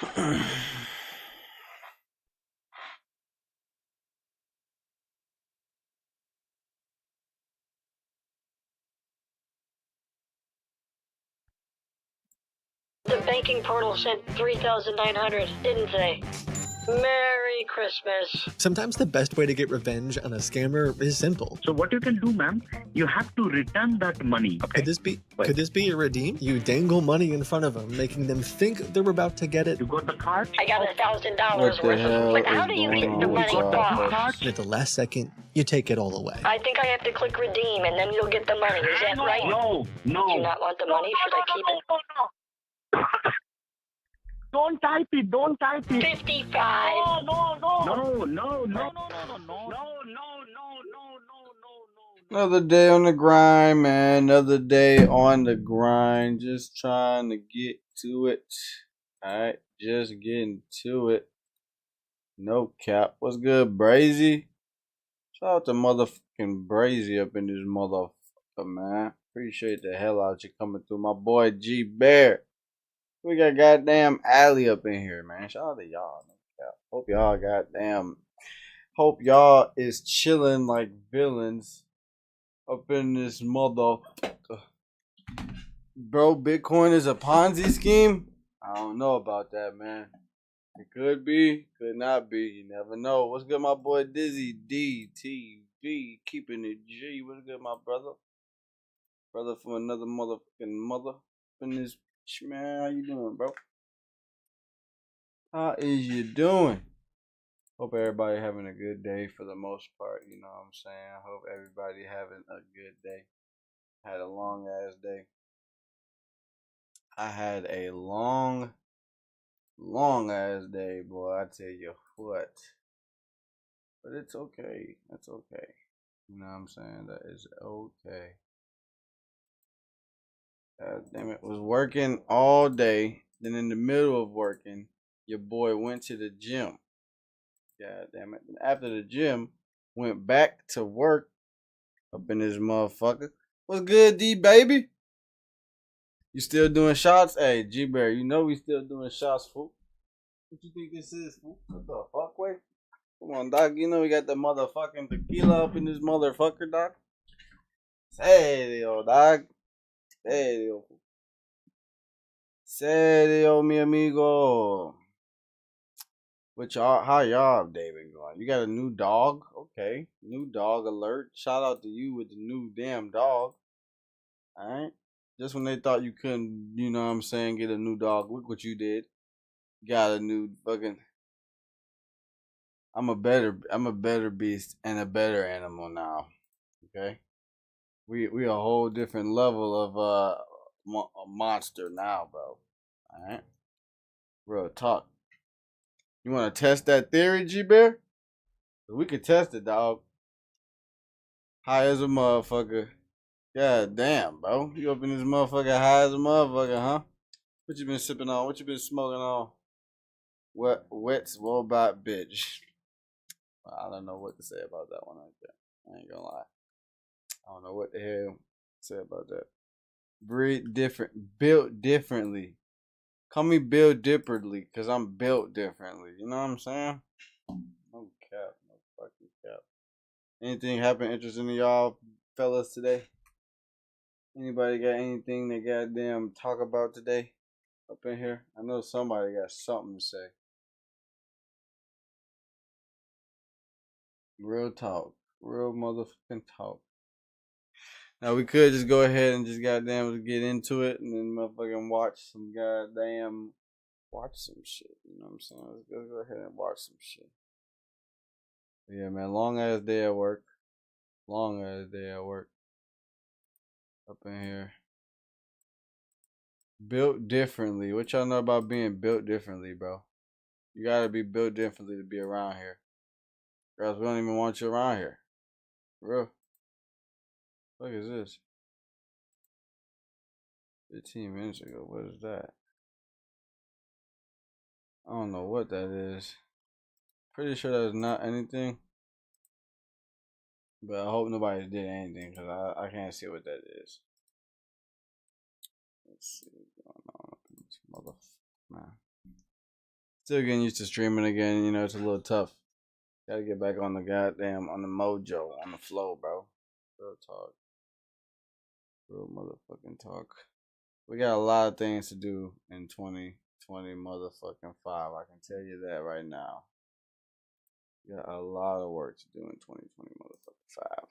The banking portal sent 3,900, didn't they? Merry Christmas. Sometimes the best way to get revenge on a scammer is simple. So what you can do, ma'am, you have to return that money. Okay? Could this be a redeem? You dangle money in front of them, making them think they're about to get it. You got the card? I got $1,000 worth of. But how do you get the money off? And at the last second, you take it all away. I think I have to click redeem, and then you'll get the money. Is that right? No. Do you not want the money? Should I keep it? Don't type it. 55. No. Another day on the grind, man. Another day on the grind. Just trying to get to it. Alright, just getting to it. No cap. What's good, Brazy? Shout out to motherfucking Brazy up in this motherfucker, man. Appreciate the hell out you coming through. My boy G Bear. We got goddamn Allie up in here, man. Shout out to y'all. No cap. Hope y'all is chilling like villains up in this motherfucker. Bro, Bitcoin is a Ponzi scheme? I don't know about that, man. It could be, could not be. You never know. What's good, my boy Dizzy DTV? Keeping it G. What's good, my brother? Brother from another motherfucking mother. In this, man, how you doing, bro? How is you doing? Hope everybody having a good day for the most part. You know what I'm saying? I hope everybody having a good day. Had a long ass day. I had a long ass day, boy. I tell you what. But it's okay. That's okay. You know what I'm saying? That is okay. God damn it. Was working all day. Then in the middle of working, your boy went to the gym. God damn it. And after the gym, went back to work up in this motherfucker. What's good, D baby? You still doing shots? Hey, G Bear, you know we still doing shots, fool. What you think this is, fool? What the fuck, wait? Come on, Doc. You know we got the motherfucking tequila up in this motherfucker, Doc. Serio, Doc. Serio. Serio, mi amigo. What y'all, how y'all day been going? You got a new dog? Okay. New dog alert. Shout out to you with the new damn dog. Alright. Just when they thought you couldn't, you know what I'm saying, get a new dog, look what you did. Got a new fucking. I'm a better beast and a better animal now. Okay? We a whole different level of a monster now, bro. Alright? Real talk. You wanna test that theory, G Bear? We could test it, dog. High as a motherfucker. God damn, bro. You up in this motherfucker high as a motherfucker, huh? What you been sipping on? What you been smoking on? Wet's robot bitch. I don't know what to say about that one like that. I ain't gonna lie. I don't know what the hell to say about that. Breed different, built differently. Call me built differently, cause I'm built differently. You know what I'm saying? No cap, no fucking cap. Anything happen interesting to y'all fellas today? Anybody got anything they goddamn talk about today up in here? I know somebody got something to say. Real talk. Real motherfucking talk. Now we could just go ahead and just goddamn get into it and then motherfucking watch some shit. You know what I'm saying? Let's go ahead and watch some shit. But yeah, man, long ass day at work. Long ass day at work. Up in here. Built differently. What y'all know about being built differently, bro? You gotta be built differently to be around here. Or else we don't even want you around here. For real. What is this? 15 minutes ago. What is that? I don't know what that is. Pretty sure that's not anything. But I hope nobody did anything because I can't see what that is. Let's see what's going on up in this motherfucker, man. Still getting used to streaming again. You know, it's a little tough. Gotta get back on the on the mojo, on the flow, bro. Real talk. Real motherfucking talk. We got a lot of things to do in 2020 motherfucking 5. I can tell you that right now. We got a lot of work to do in 2020 motherfucking 5.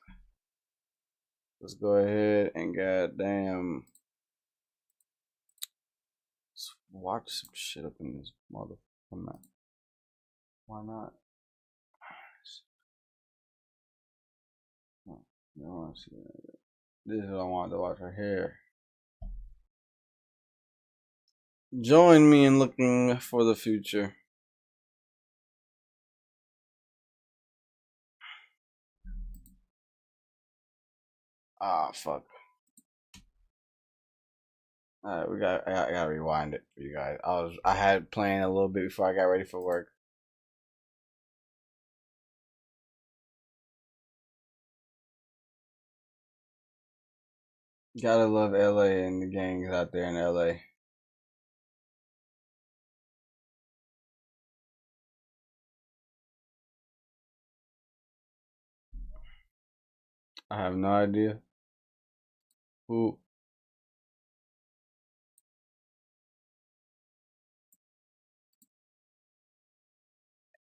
Let's go ahead and goddamn watch some shit up in this motherfucking map. Why not? Oh, you don't want to see that. This is what I wanted to watch her hair. Join me in looking for the future. Ah, fuck. Alright, I gotta rewind it for you guys. I had playing a little bit before I got ready for work. Gotta love LA and the gangs out there in LA. I have no idea who.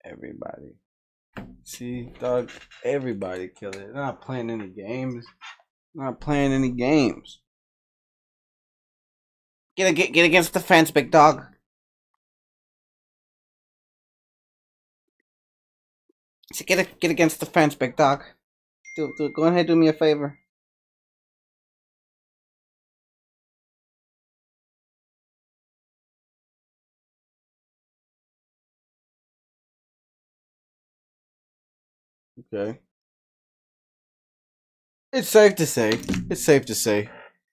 Everybody. See, dog, everybody killed it. They're not playing any games. Not playing any games. Get against the fence, big dog. So get against the fence, big dog. Go ahead, do me a favor. Okay. It's safe to say. It's safe to say.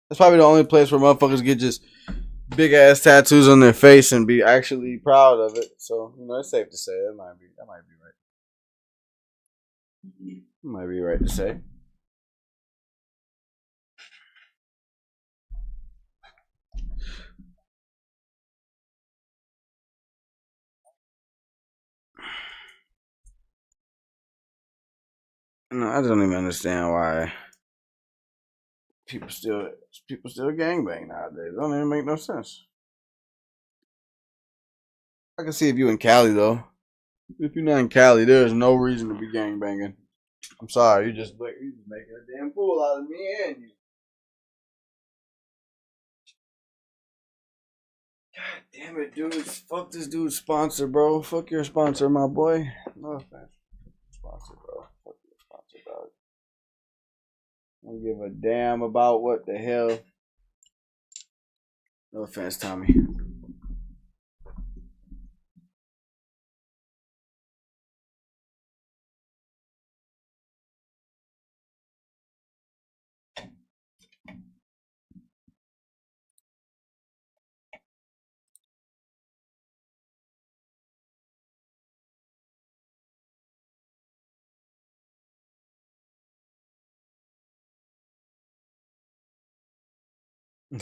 That's probably the only place where motherfuckers get just big ass tattoos on their face and be actually proud of it. So, you know, it's safe to say. That might be right. Might be right to say. No, I don't even understand why people still gangbang nowadays. It don't even make no sense. I can see if you in Cali though. If you're not in Cali, there's no reason to be gangbanging. I'm sorry, you just making a damn fool out of me and you. God damn it, dude. Fuck this dude's sponsor, bro. Fuck your sponsor, my boy. No offense. Sponsor, bro. Fuck your sponsor, dog. I don't give a damn about what the hell. No offense, Tommy.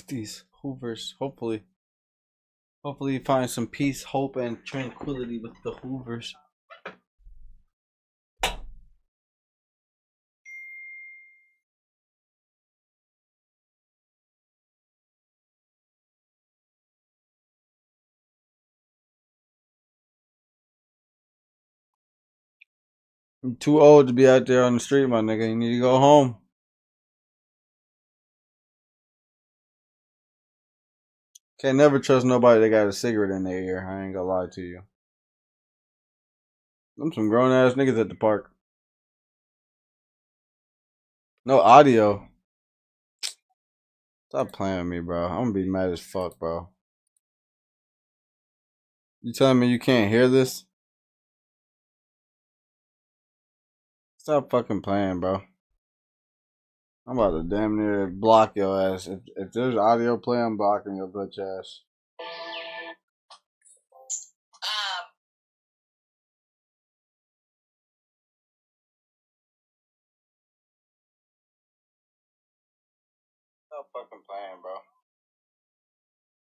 These Hoovers, hopefully you find some peace, hope, and tranquility with the Hoovers. I'm too old to be out there on the street, my nigga. You need to go home. Can't never trust nobody that got a cigarette in their ear. I ain't gonna lie to you. Them some grown ass niggas at the park. No audio. Stop playing with me, bro. I'm gonna be mad as fuck, bro. You telling me you can't hear this? Stop fucking playing, bro. I'm about to damn near block your ass. If there's audio play, I'm blocking your bitch ass. Stop fucking playing, bro.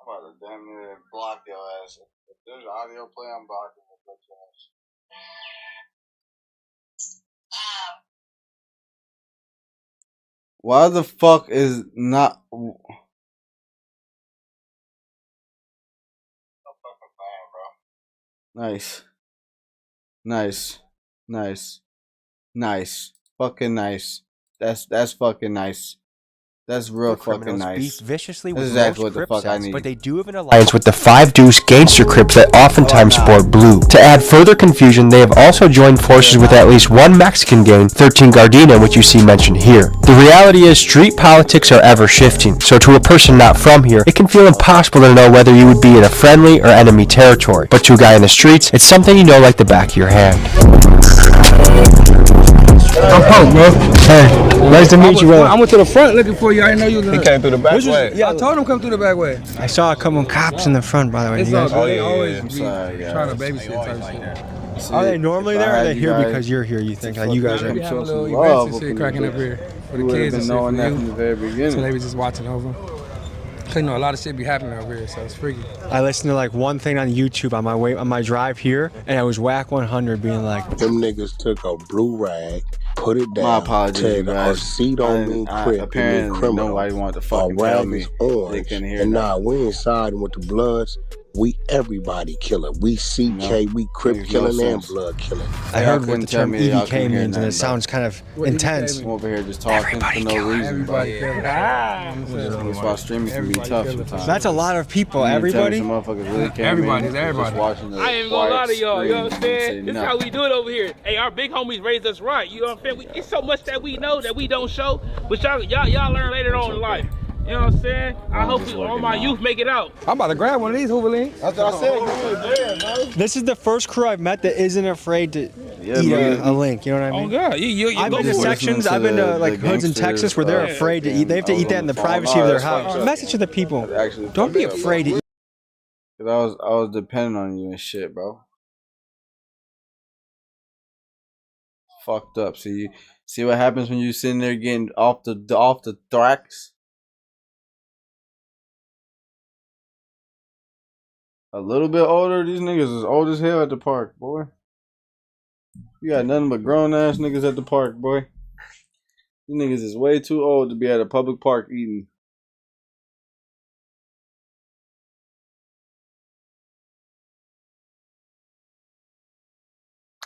I'm about to damn near block your ass. If there's audio play, I'm blocking your ass. Why the fuck is not? Nice, nice, nice, nice, fucking nice. That's fucking nice. That's real fucking nice. Beef viciously That's with exactly most what the Crip fuck I sets, need. but they do have an alliance with the 5 Deuce gangster Crips that oftentimes sport blue. To add further confusion, they have also joined forces with at least one Mexican gang, 13 Gardena, which you see mentioned here. The reality is street politics are ever shifting, so to a person not from here, it can feel impossible to know whether you would be in a friendly or enemy territory. But to a guy in the streets, it's something you know like the back of your hand. I'm Punk, bro. Hey, nice to meet you, brother. I went to the front looking for you. I didn't know you was gonna. He came through the back way. Yeah, I told him come through the back way. I saw a couple cops in the front, by the way. It's all good. They yeah, always yeah. be Sorry, guys. trying to babysit type shit. Are they normally there, or are they here guys- because you're here? You think like you guys They are? be having show some little love events and up shit in cracking this up here for the You would have kids and been shit for knowing that from the you. very So beginning. they be just watching over. Cause you know a lot of shit be happening over here, so it's freaky. I listened to like one thing on YouTube on my drive here, and I was whack 100 being like, Them niggas took a blue rag, put it down, My apologies, tagged you a guys. seat on me, crib, Apparently criminal. nobody wanted to A fucking tell rag me. is They orange, couldn't hear and that. nah, we ain't siding with the Bloods. We everybody killer. We CK, we Crip makes no killing and sense. blood killing. I Y'all heard what couldn't the tell term me y'all EDK couldn't hear means, and nothing it sounds kind of What intense. I'm over here just talking for no reason, bro. Everybody killing. That's why streaming can be Everybody tough killing. sometimes. That's a lot of people. Everybody. Some motherfuckers really came Everybody, in, everybody. Just watching the I ain't even gonna lie to y'all, you know what I'm saying? Say This is how we do it over here. Hey, our big homies raised us right, you know what I'm saying? It's so much that we know that we don't show, but y'all learn later on in life. You know what I'm saying? I hope all my youth make it out. I'm about to grab one of these Hooverlings. That's what I said. This is the first crew I've met that isn't afraid to Yeah, eat man. a link. You know what I Oh mean? God, you I've go been to for it. sections. I've been to like hoods in Texas where they're afraid to eat. They have to eat that in the privacy of their house. Message to the people: Actually, don't be afraid to eat. Cause I was depending on you and shit, bro. Fucked up. See what happens when you sitting there getting off the tracks. A little bit older. These niggas is old as hell at the park, boy. You got nothing but grown ass niggas at the park, boy. These niggas is way too old to be at a public park eating.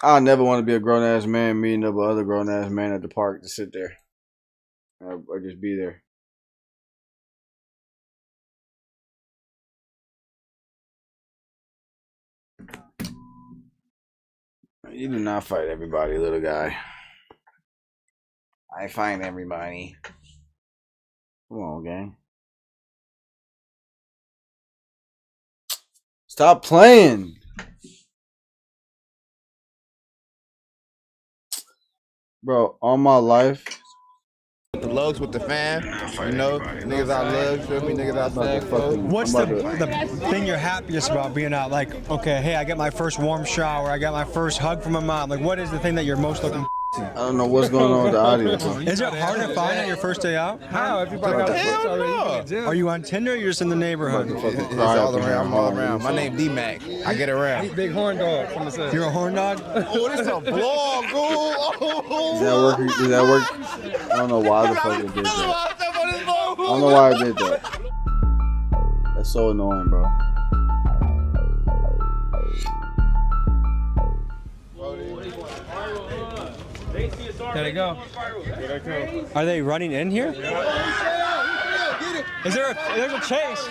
I never want to be a grown ass man meeting up with other grown ass man at the park to sit there. Or just be there. You do not fight everybody, little guy. I fight everybody. Come on, gang. Stop playing. Bro, all my life. The lugs with the fan, you know, niggas out lugs, feel me, niggas outside. What's the thing you're happiest about being out? Like, okay, hey, I got my first warm shower. I got my first hug from my mom. Like, what is the thing that you're most looking? I don't know what's going on with the audio. Is it hard to find on your first day out? How? Everybody got Hell already. no. Are you on Tinder or you're just in the neighborhood? It's all around, I'm all around. My name D-Mac. I get around. Big horn dog from the set. You're a horn dog? Oh, this is a vlog, dude. Does that work? I don't know why the fuck it did that. I don't know why I did that. That's so annoying, bro. There they go. Are they running in here? Is there there's a chase?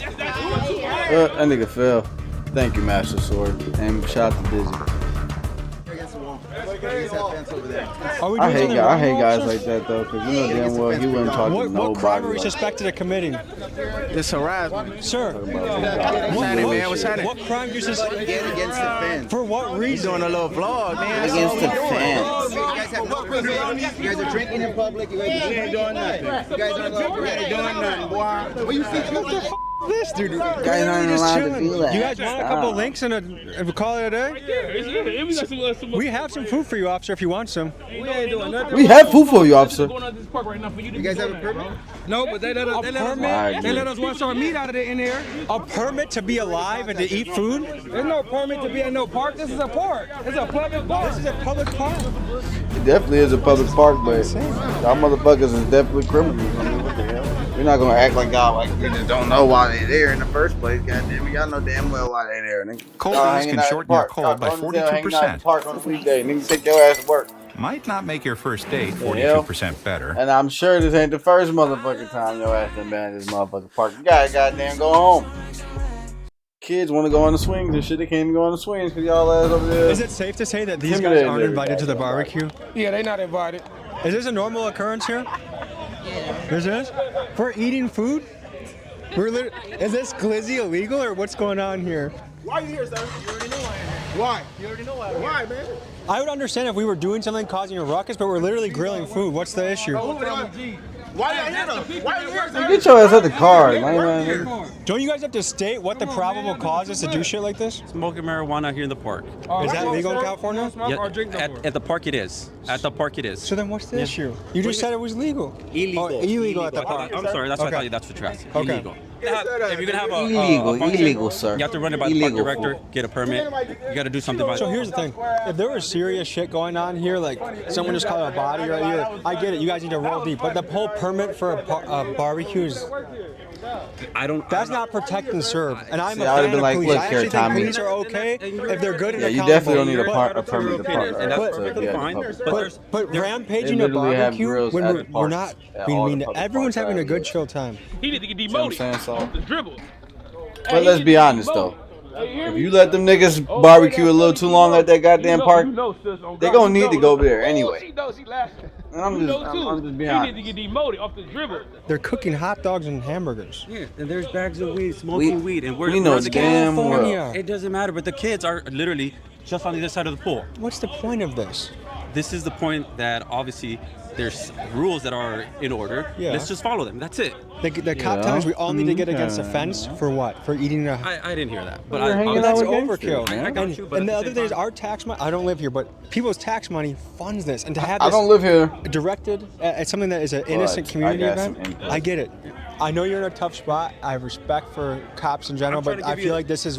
That nigga fell. Thank you, Master Sword. And shout out to Dizzy. I hate guys like that though, because you know damn well he wouldn't talk to What crime nobody. are we Like, suspected of committing? It's harassment. Sir, What's happening? what crime do you suspect? Against the fence. For what reason? Doing a little vlog, man. Against the fence. You guys have no privilege. You guys are drinking in public. You guys ain't doing nothing. You guys are doing nothing, boy. Well, you see, This dude, Guys aren't allowed to do that. You guys want a couple links and we call it a day? We have some food for you, officer, if you want some. We ain't doing nothing. We have food for you, officer. You guys have a permit? No, but they let us wash our meat out of it in here. A permit to be alive and to eat food? There's no permit to be in no park. This is a park. It's a public park. This is a public park. It definitely is a public park, but y'all motherfuckers is definitely criminals. I mean, what the hell? We're not gonna act like y'all like we just don't know why they there in the first place. Goddamn, y'all know damn well why they there. Cold days can shorten your cold by 42%. Park on a weekday. Nigga, take your ass to work. Might not make your first date 42% better. And I'm sure this ain't the first motherfucking time your ass done been at this motherfucking park. You gotta goddamn go home. Kids want to go on the swings and shit. They can't even go on the swings because y'all ass over there. Is it safe to say that these guys aren't invited to the barbecue? Yeah, they not invited. Is this a normal occurrence here? This is? For eating food? Is this glizzy illegal or what's going on here? Why are you here, sir? You already know why. Why? You already know why. Why, man? I would understand if we were doing something causing a ruckus, but we're literally grilling food. What's the issue? Why are you here, though? Why are you here, sir? Get your ass at the car, man. Don't you guys have to state what the probable cause is to do shit like this? Smoking marijuana here in the park. Is that legal in California? Yeah, at the park it is. At the park it is. So then what's the issue? You just said it was legal. Illegal. Oh, illegal at the park. I'm sorry, that's what I thought you. That's what you're asking. Okay. Illegal. If you're gonna have a function, illegal, sir. You have to run it by the park director, get a permit. You got to do something about it. So here's the thing: if there was serious shit going on here, like someone just caught a body right here, I get it. You guys need to roll deep, but the whole permit for a barbecue is. That's not protect and serve. And I'm a fan of police. I actually think police are okay if they're good and accountable. Yeah, you definitely don't need a permit to park. And that's perfectly fine. But rampaging a barbecue when we're not being mean. Everyone's having a good chill time. He need to get demoted. The dribble. But let's be honest though. If you let them niggas barbecue a little too long at that goddamn park, they gonna need to go over there anyway. And I'm just being honest. He need to get demoted off the dribble. They're cooking hot dogs and hamburgers. Yeah, and there's bags of weed, smoking weed, and we know the damn well. It doesn't matter, but the kids are literally just on the other side of the pool. What's the point of this? This is the point that obviously there's rules that are in order. Yeah. Let's just follow them. That's it. The cop tells we all need to get against a fence for what? For eating a... I didn't hear that. But that's overkill. I got you, and the other thing is our tax money, I don't live here, but people's tax money funds this. And to have this I don't live here. Directed at something that is an innocent community event, I get it. I know you're in a tough spot. I have respect for cops in general, but I feel like this is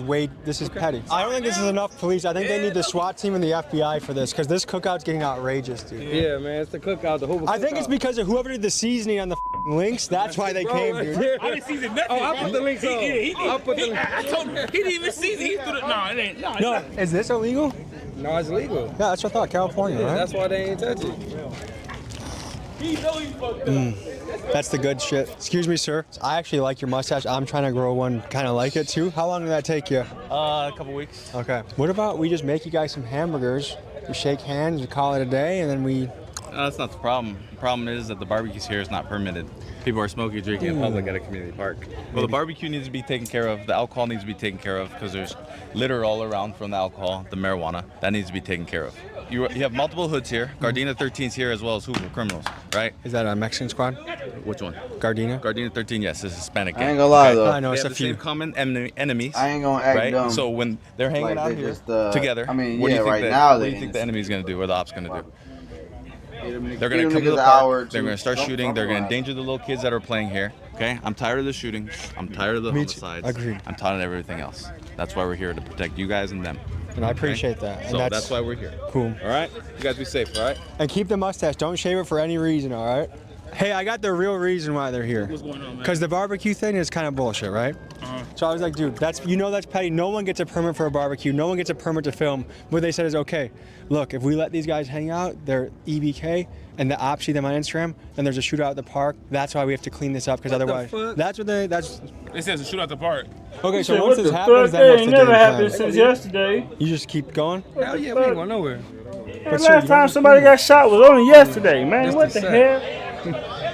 petty. I don't think this is enough police. I think they need the SWAT team and the FBI for this, because this cookout's getting outrageous, dude. Yeah, man, it's the cookout, the Hoovers. I think it's because of whoever did the seasoning on the links. That's why they came, dude. I didn't season nothing. Oh, I put the links on. I put the links. I told him he didn't even season. He threw it. No, it ain't. No, is this illegal? No, it's legal. Yeah, that's what I thought. California, right? That's why they ain't touch it. He know he fucked up. That's the good shit. Excuse me, sir. I actually like your mustache. I'm trying to grow one kind of like it too. How long did that take you? A couple weeks. Okay. What about we just make you guys some hamburgers, we shake hands, we call it a day, and then we... That's not the problem. The problem is that the barbecues here is not permitted. People are smoking and drinking in public at a community park. Well, the barbecue needs to be taken care of. The alcohol needs to be taken care of because there's litter all around from the alcohol, the marijuana. That needs to be taken care of. You have multiple hoods here. Gardena 13's here as well as Hoover criminals, right? Is that a Mexican squad? Which one? Gardena? Gardena 13, yes. This is Hispanic gang. I ain't gonna lie though. I know, they it's have a the few. same common enemies. I ain't gonna act right? dumb. So when they're hanging out here together, I mean, what do you think right now what do you think the enemy's gonna do or the ops gonna do? They're gonna come to the park. They're gonna start shooting. They're gonna endanger the little kids that are playing here. Okay, I'm tired of the shootings. I'm tired of the homicides. Agreed. I'm tired of everything else. That's why we're here to protect you guys and them. And I appreciate that. And So that's why we're here. Cool. All right, you guys be safe. All right. And keep the mustache. Don't shave it for any reason. All right. Hey, I got the real reason why they're here. What's going on, man? Because the barbecue thing is kind of bullshit, right? So I was like, dude, that's petty. No one gets a permit for a barbecue. No one gets a permit to film. What they said is, okay, look, if we let these guys hang out, they're EBK, and the ops see them on Instagram, and there's a shootout at the park. That's why we have to clean this up, because otherwise, that's what they. That's. It says a shootout at the park. Okay, so once this happens, then what's the never game happened plan? since yesterday. You just keep going. Hell yeah, we ain't going nowhere. The last time somebody got shot was only yesterday, man. What the hell?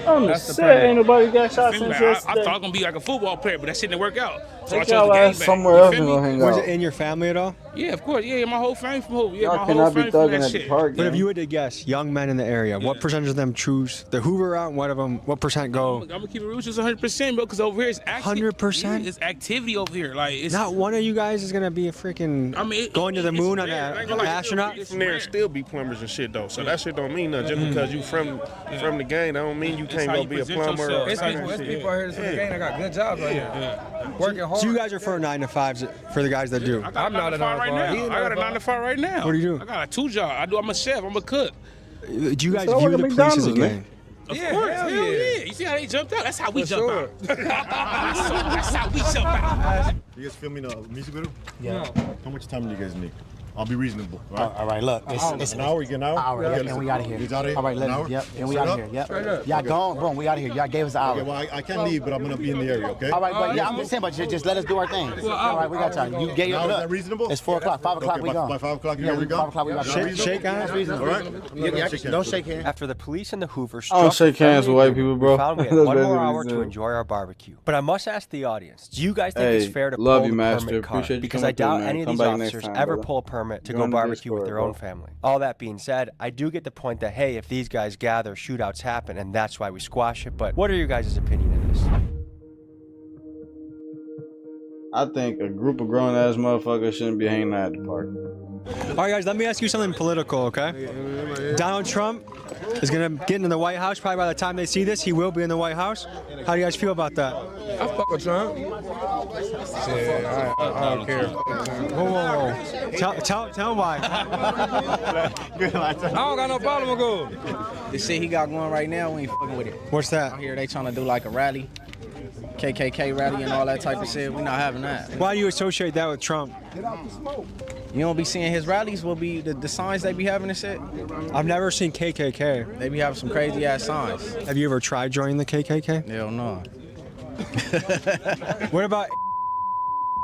On the set, ain't nobody got shot since yesterday. I thought I was gonna be like a football player, but that shit didn't work out. So I Take chose the y'all gang ass bang. somewhere You else feel and me? go hang Was out. it in your family at all? Yeah, of course. Yeah, my whole family from Hoover. Yeah, Y'all my whole cannot be family from thugging that at the shit. park, But if gang. you were to guess, young men in the area, what percentage of them choose the Hoover route, and what percent go? I'm gonna keep it real, just 100%, bro. Because over here it's 100%? It's activity over here. Like it's Not one of you guys is gonna be a freaking going to the moon on an astronaut. From there and still be plumbers and shit though. So that shit don't mean nothing. Just because you from the gang, that don't mean you can't go be a plumber. It's people out here that's in the gang that got good jobs right here. Working hard. So you guys are for 9 to 5s for the guys that do. I'm not a 9 to 5 right now. I got a 9 to 5 right now. What do you do? I got a 2 job. I'm a chef. I'm a cook. Do you guys view the police as a gang? Of course, hell yeah. You see how they jumped out? That's how we jump out. That's how we jump out. You guys filming a music video? Yeah. How much time do you guys need? I'll be reasonable. Right? All right, look. It's an hour, you get an hour? Hour, Okay, yep, and we out of here. He's out of here? All right, An hour? yep, and we Straight out of up? here, Straight yep. up? Y'all Okay. gone, boom, we out of here. Y'all gave us an hour. Okay, well, I can't leave, but I'm going to be in the area, okay? All right, but yeah, I'm just saying, but just let us do our thing. All right, we got time. You gave Now, us is that reasonable? It's 4 o'clock. 5 o'clock, Okay, we gone. by 5 o'clock, you yeah, guys are gone? 5 o'clock, we got Shake hands. That's reasonable. All right? Don't shake hands. After the police and the Hoovers I don't struck shake hands with white people, bro. we found we had That's one more basically hour what he to said. enjoy our barbecue. But I must ask the audience, do you guys think Hey, it's fair to love pull you, the Master. permit card? Appreciate you Because coming I doubt through, man. any of Come these back next officers time, ever brother. pull a permit to You're go on the barbecue with Discord, their own bro. family. All that being said, I do get the point that, hey, if these guys gather, shootouts happen, and that's why we squash it. But what are your guys' opinion of this? I think a group of grown ass motherfuckers shouldn't be hanging out at the park. All right, guys, let me ask you something political, okay? Donald Trump is going to get into the White House. Probably by the time they see this, he will be in the White House. How do you guys feel about that? I fuck with Trump. Shit, I don't care. Whoa. Tell why. I don't got no problem with gold. The shit he got going right now, we ain't fucking with it. What's that? Out here, they trying to do like a rally, KKK rally and all that type of shit. We not having that. Why do you associate that with Trump? You don't be seeing his rallies, will be the signs they be having and shit. I've never seen KKK. They be having some crazy ass signs. Have you ever tried joining the KKK? Hell no. What about...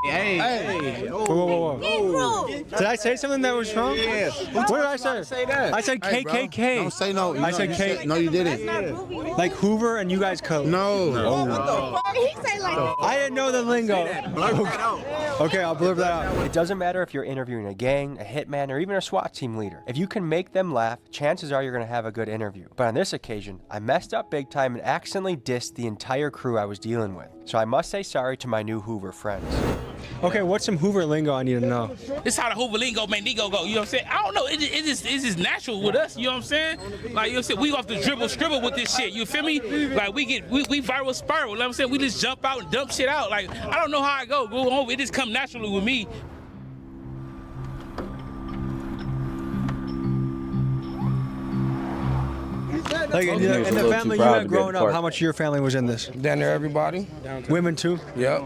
Hey. Whoa. Did I say something that was wrong? Yeah. What did I say? I said KKK. Don't say no. I said K. No, you didn't. Like Hoover and you guys code. No. He say like I didn't know the lingo. Okay, I'll blurb that out. It doesn't matter if you're interviewing a gang, a hitman, or even a SWAT team leader. If you can make them laugh, chances are you're going to have a good interview. But on this occasion, I messed up big time and accidentally dissed the entire crew I was dealing with. So I must say sorry to my new Hoover friends. Okay, what's some Hoover lingo I need to know? This how the Hoover lingo make Nigo go. You know what I'm saying? I don't know. It's just natural with us. You know what I'm saying? Like, you know what I'm saying? We off the dribble scribble with this shit. You feel me? Like, we viral spiral. You know what I'm saying? We just jump out and dump shit out. Like, I don't know how I go home. It just come naturally with me. Like in the family you had growing up, how much of your family was in this? Down there, everybody. Women too? Yep.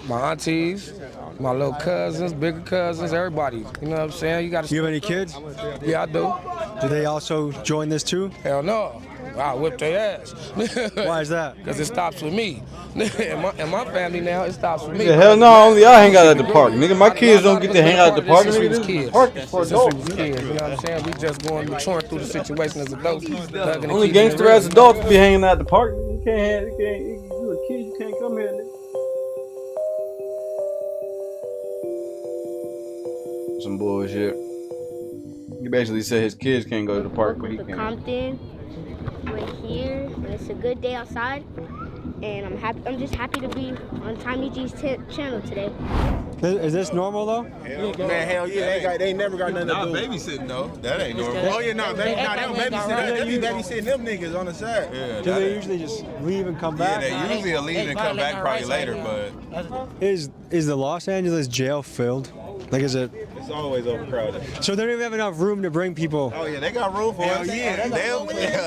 My aunties, my little cousins, bigger cousins, everybody. You know what I'm saying? You got to. You have any kids? Yeah, I do. Do they also join this too? Hell no. I whip their ass. Why is that? Because it stops with me. in my family now, it stops with me. Yeah, hell no, only I hang out at the park, nigga. My kids don't get to hang out at the park, This nigga. is This kids. park is for This is adults. kids. You know what I'm saying? We just going maturing through the situation as adults. Only gangster ass adults be hanging out at the park. You can't, you a kid, you can't come here, nigga. Some bullshit. He basically said his kids can't go to the park, but he can. Compton. We're here, and it's a good day outside, and I'm happy. I'm just happy to be on Tommy G's channel today. Is this normal though? Man, hell yeah, they ain't never got nothing to do. Babysitting though, that ain't normal. Oh yeah, no, they don't babysit. They be babysitting them niggas on the side. Yeah, do they usually just leave and come back? Yeah, they usually leave and come back probably later, but Is the Los Angeles jail filled? Like, is it? it's always overcrowded. So they don't even have enough room to bring people. Oh yeah, they got room for us. Yeah,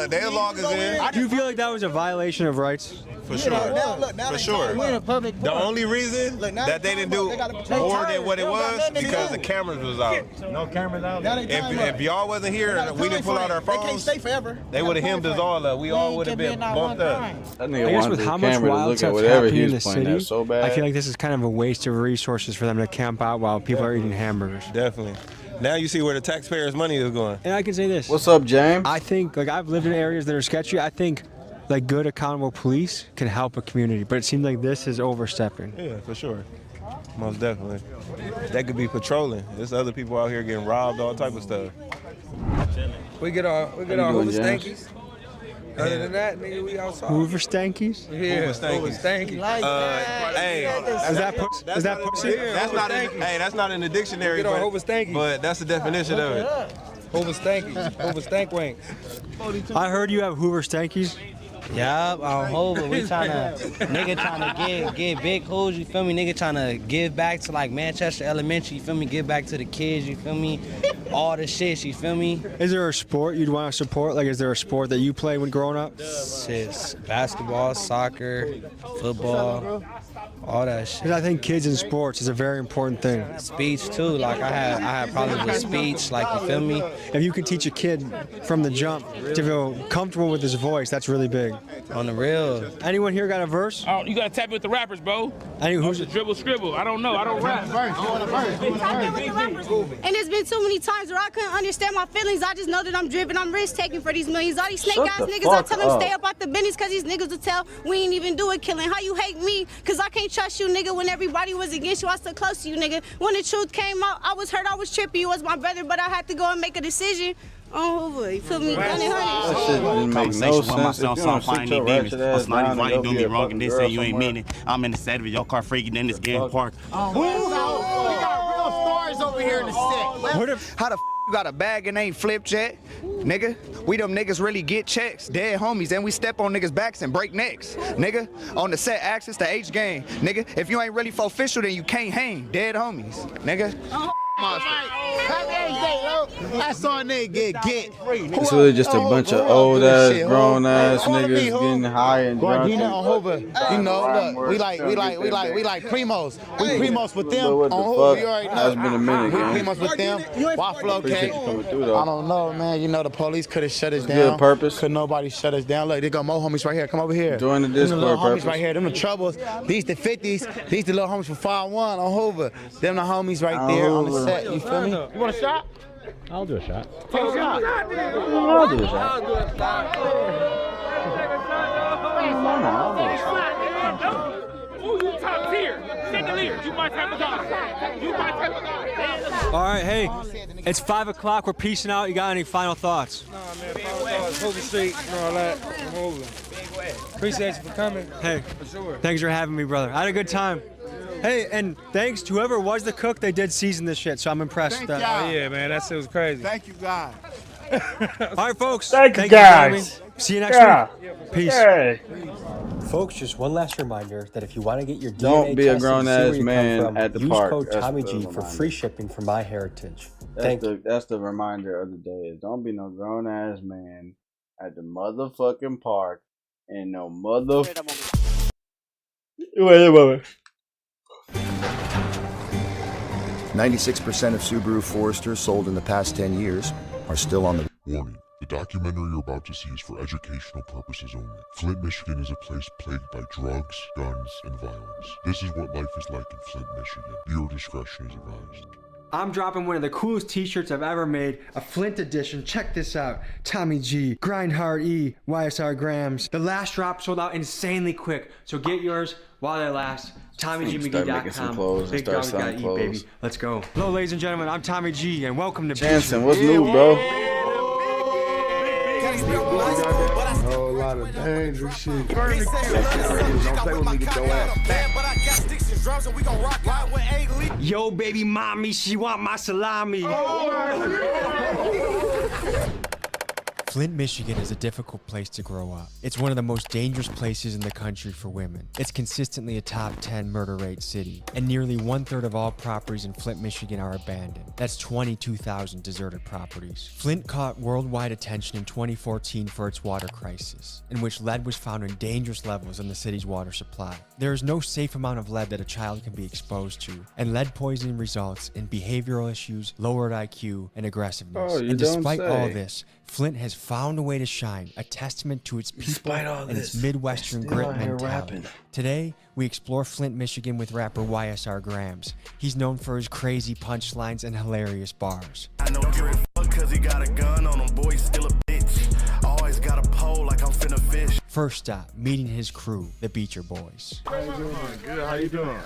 they'll log us in. Do you feel like that was a violation of rights? For sure. For sure. The only reason that they didn't do more than what it was because the cameras was out. No cameras out. If y'all wasn't here and we didn't pull out our phones, they would have hemmed us all up. We all would have been bumped up. That I nigga guess wanted with the how much camera to wild look at stuff's whatever happening he in the was pointing city, at so bad. I feel like this is kind of a waste of resources for them to camp out while people are eating hamburgers. Definitely. Now you see where the taxpayers' money is going. And I can say this. What's up, James? I think, like, I've lived in areas that are sketchy. I think, like, good accountable police can help a community, but it seems like this is overstepping. Yeah, for sure. Most definitely. That could be patrolling. There's other people out here getting robbed, all type of stuff. We get our Hoover stankies. Other than that, nigga, we outside. Hoover stankies? Yeah, Hoover stankies. Hey, is that pussy? That's not in the dictionary. We get our Hoover stankies. But that's the definition of it. Hoover stankies. Hoover stank wank. I heard you have Hoover stankies. Yeah, on Hoover, we nigga trying to get big hoes, you feel me? Nigga trying to give back to like Manchester Elementary, you feel me? Give back to the kids, you feel me? All the shit, you feel me? Is there a sport you'd want to support? Like, is there a sport that you played when growing up? Shit, basketball, soccer, football, all that shit. Because I think kids in sports is a very important thing. Speech too, like I had problems with speech, like you feel me? If you can teach a kid from the jump to feel comfortable with his voice, that's really big. On the real. Anyone here got a verse? Oh, you gotta tap it with the rappers, bro. Who's the dribble scribble? I don't know. I don't rap. And there's been too many times where I couldn't understand my feelings. I just know that I'm driven, I'm risk taking for these millions. All these snake ass niggas, I tell them stay up out the business cause these niggas will tell we ain't even do it killing. How you hate me? Cause I can't trust you, nigga. When everybody was against you, I stood close to you, nigga. When the truth came out, I was hurt, I was trippy. You was my brother, but I had to go and make a decision. On Hoover, you feel me? That shit didn't make no sense. If you don't sit your ratchet ass down and go be a fucking girl somewhere. I'm in the set of your car freaking in this game park. We got real stories over here in the set. How the you got a bag and ain't flipped yet? Nigga, we them niggas really get checks. Dead homies, and we step on niggas' backs and break necks. Nigga, on the set access to H game. Nigga, if you ain't really for official, then you can't hang. Dead homies. Nigga. I saw a nigga get. It's really just a bunch of old ass, grown ass niggas getting high and drunk. On Hoover, you know, look, we like primos. We primos with them What the on Hoover. You fuck? already know. That's been a minute, We gang. primos with them. Waffle cake. I don't know, man. You know the police could have shut us down. Good purpose. Could nobody shut us down? Look, they got more homies right here. Come over here. Join the Them Discord little homies purpose. right here. Them the troubles. These the 50s. These the little homies from 5-1 on Hoover. Them the homies right there on the set. You feel me? You want a shot? I'll do a shot. Take a shot. I'll do a shot. Ooh, you top tier. Second you my type of guy. You my type of guy. All right, hey, it's 5 o'clock. We're peacing out. You got any final thoughts? Nah, man, final thoughts, Hoover Street and all that. I'm Hoover. Appreciate you for coming. Hey, for sure. Thanks for having me, brother. I had a good time. Hey, and thanks to whoever was the cook. They did season this shit, so I'm impressed. Oh, yeah, man, that shit was crazy. Thank you, God. All right, folks. Thank you, for having guys. me. See you next week. Peace. Hey. Folks, just one last reminder that if you want to get your Don't DNA be a tested grown and see ass where you come man from, at the use park. code That's Tommy the G for reminder. free shipping for MyHeritage. Thank you. That's the reminder of the day. Is don't be no grown ass man at the motherfucking park and no mother. Wait a moment. 96% of Subaru Foresters sold in the past 10 years are still on the... Warning. The documentary you're about to see is for educational purposes only. Flint, Michigan is a place plagued by drugs, guns, and violence. This is what life is like in Flint, Michigan. Viewer discretion is advised. I'm dropping one of the coolest t-shirts I've ever made, a Flint edition. Check this out. Tommy G, Grind Hard E, YSR Grams. The last drop sold out insanely quick, so get yours while they last. TommyGMcGee.com. Big dogs gotta eat, baby. Let's go. Hello, ladies and gentlemen. I'm Tommy G, and welcome to Jansen, what's new, bro? A whole lot of dangerous shit. Don't play with me, get your ass. Yo, baby mommy, she want my salami. Flint, Michigan is a difficult place to grow up. It's one of the most dangerous places in the country for women. It's consistently a top 10 murder rate city, and nearly 1/3 of all properties in Flint, Michigan are abandoned. That's 22,000 deserted properties. Flint caught worldwide attention in 2014 for its water crisis, in which lead was found in dangerous levels in the city's water supply. There is no safe amount of lead that a child can be exposed to, and lead poisoning results in behavioral issues, lowered IQ, and aggressiveness. Oh, you And don't despite all say. this, Flint has found a way to shine, a testament to its people Despite all and its this, Midwestern still grit out here mentality. rapping. Today, we explore Flint, Michigan with rapper YSR Grams. He's known for his crazy punchlines and hilarious bars. I know you're a fuck cause he got a gun on him, boy, still a bitch. Always got a pole like I'm finna fish. First stop, meeting his crew, the Beecher Boys. How you doing? Good. How you doing?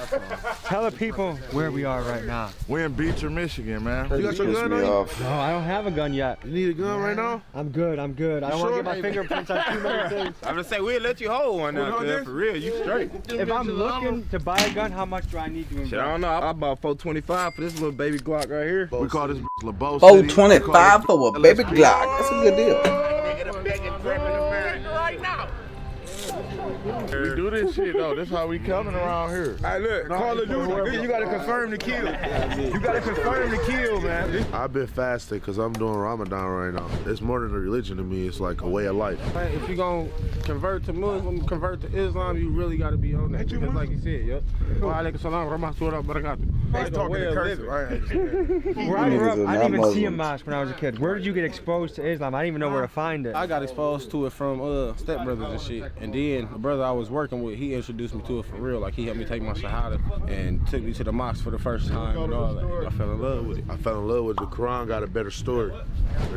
Tell the people where we are right now. We're in Beecher, Michigan, man. You got your Piss gun me on you? off. No, I don't have a gun yet. You need a gun right now? I'm good. I don't want to get my fingerprints on too many things. I'm gonna say we'll let you hold one now, cuz for real, you straight. If I'm looking to buy a gun, how much do I need to invest? Shit, I don't know. I bought $425 for this little baby Glock right here. We call this LeBeau City. $425 for a baby Glock. That's a good deal. We do this shit though. This how we coming around here. Hey, look, Call of Duty. You gotta confirm the kill. You gotta confirm the kill, man. I've been fasting because I'm doing Ramadan right now. It's more than a religion to me. It's like a way of life. If you gonna convert to Muslim, convert to Islam, you really gotta be on that. Because like you said, yep. Wa alaikum salam wa rahmatullahi wa barakatuh. They talking in cursive, right? Where I grew up, I didn't even see a mosque when I was a kid. Where did you get exposed to Islam? I didn't even know where to find it. I got exposed to it from stepbrothers and shit. And then the brother I was working with, he introduced me to it for real. Like he helped me take my shahada and took me to the mosque for the first time and all that. I fell in love with it. I fell in love with the Quran. Got a better story.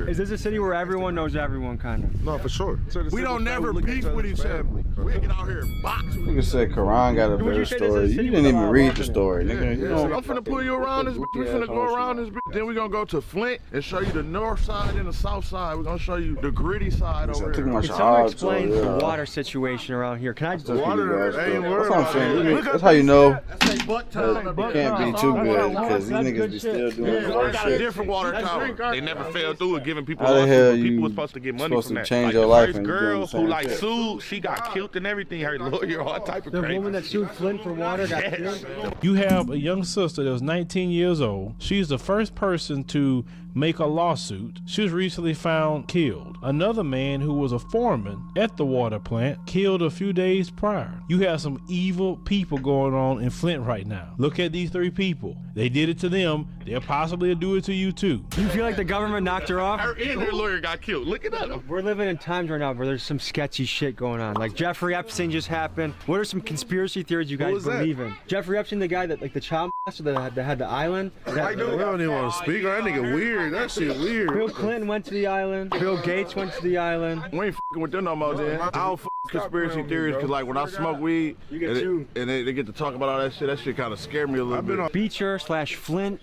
Is this a city where everyone knows everyone, kind of? No, for sure. We don't never beef with each other. We get out here and box. Nigga said Quran got a better story. You didn't even read the story, nigga. You know, I'm finna pull you around this bitch. We finna go around this bitch. Then we gonna go to Flint and show you the north side and the south side. We're gonna show you the gritty side over here. Can someone explain the water situation around here? Can I just... The water ain't worried. That's what I'm saying. That's how you know it can't be too good because these niggas be still doing the worst got a shit. different water tower. They never fell through it, giving people How the lawsuits, hell but people you was supposed to get money supposed from to that. change Like your the life first and you girl doing the who same like shit? sued, she got killed and everything. Her lawyer, all type of The crazy. woman that sued Flint for water got killed? You have a young sister that was 19 years old. She's the first person to make a lawsuit. She was recently found killed. Another man who was a foreman at the water plant killed a few days prior. You have some evil people going on in Flint right now. Look at these three people. They did it to them. They'll possibly do it to you too. You feel like the government knocked her off? Her and her lawyer got killed. Look at that. We're living in times right now where there's some sketchy shit going on. Like Jeffrey Epstein just happened. What are some conspiracy theories you guys believe in? Jeffrey Epstein, the guy that like the child molester that had the island. We don't even want to speak. That nigga weird. That shit weird. Bill Clinton went to the island. Bill Gates went to the island. We ain't f***ing with them no more, then. I don't f*** conspiracy theories because, like, when I smoke weed and they get to talk about all that shit kind of scared me a little bit. Beecher / Flint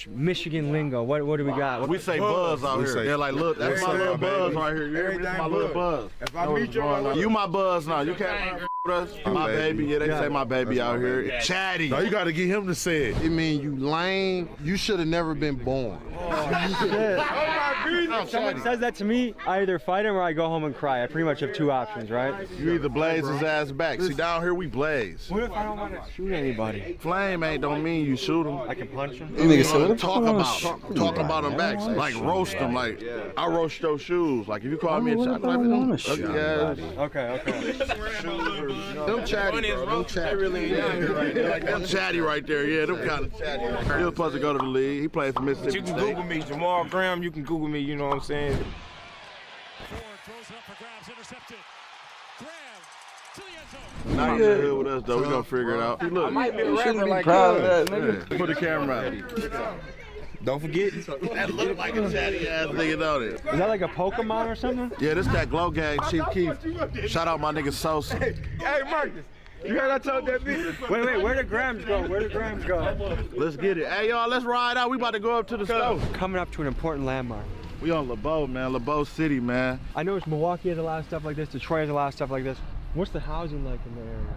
/ Michigan lingo. What do we got? We say buzz out here. They're like, look, that's my little buzz right here. You hear me? That's my little buzz. If I meet You my buzz now. You can't with us. My baby. Yeah, they say my baby out here. Chatty. No, you got to get him to say it. It mean you lame. You should have never been born. If someone says that to me, I either fight him or I go home and cry. I pretty much have two options, right? You either blaze his ass back. See, down here we blaze. What if I don't want to shoot anybody? Flame don't mean you shoot him. I can punch him? Talk about him back. Like roast him. Like, I roast your shoes. Like, if you call me a shot, like, Okay. Them chatty, bro. Them chatty. Them chatty right there. Yeah, them kind of chatty. He was supposed to go to the league. He played for Mississippi You can State. Google me, Jamal Graham. You can Google me. You know what I'm saying? Now you here with us, though. We gonna figure it out. Look, I might be a You shouldn't rapper be like proud of us. that, nigga. Put the camera out. Don't forget. That look like a chatty ass nigga, don't it? Is that like a Pokemon or something? Yeah, this that Glow Gang, Chief Keef. Shout out my nigga Sosa. Hey, Marcus. You heard I told that bitch? Wait, where the grams go? Let's get it. Hey, y'all, let's ride out. We about to go up to the stove. Coming up to an important landmark. We on LeBeau, man. LeBeau City, man. I know Milwaukee has a lot of stuff like this. Detroit has a lot of stuff like this. What's the housing like in the area?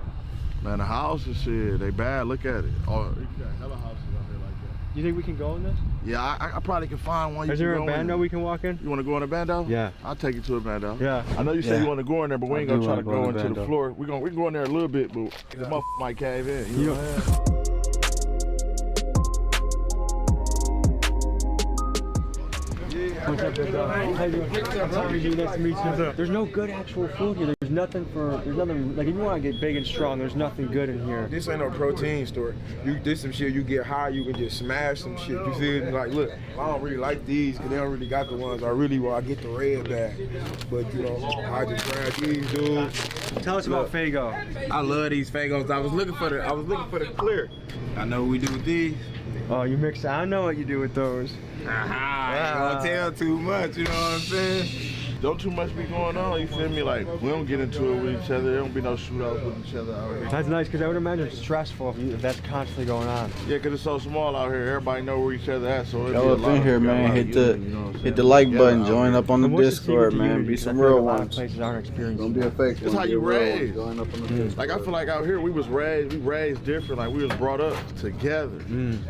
Man, the houses, shit, they bad. Look at it. Oh, you got hella houses out here like that. You think we can go in this? Yeah, I probably can find one. Is there a bando we can walk in? You want to go in a bando? Yeah. I'll take you to a bando. Yeah. I know you said you want to go in there, but we ain't gonna try to go into the bando. floor. We can go in there a little bit, but the motherfucker might cave in. You know what I'm saying? What's up, big dog? How you doing? Nice to meet you. There's no good actual food here. There's nothing, like if you want to get big and strong, there's nothing good in here. This ain't no protein store. This some shit you get high, you can just smash some shit. You see it? Like, look, I don't really like these because they don't really got the ones I get the red bag. But, you know, I just grab these, dude. Tell us about Fago. I love these Fagos. I was looking for the clear. I know what we do with these. Oh, you mix. I know what you do with those. I don't tell too much, you know what I'm saying? don't too much be going on, you feel me? Like, we don't get into it with each other. There don't be no shootouts with each other out here. That's nice, because I would imagine it's stressful if that's constantly going on. Yeah, because it's so small out here. Everybody know where each other at, so it'd be Y'all a up lot in of- here, got a man. lot of Hit the unity, you know what I'm hit the saying? like Yeah, button. out Join here. up on the And what's the Discord, secret to man. unity? Be Because I some feel like real a lot of ones. places aren't experiencing Don't be a fake It's one. how Be you a real one. raised. Join up on the Discord. Like, I feel like out here, we raised different. Like, we was brought up together.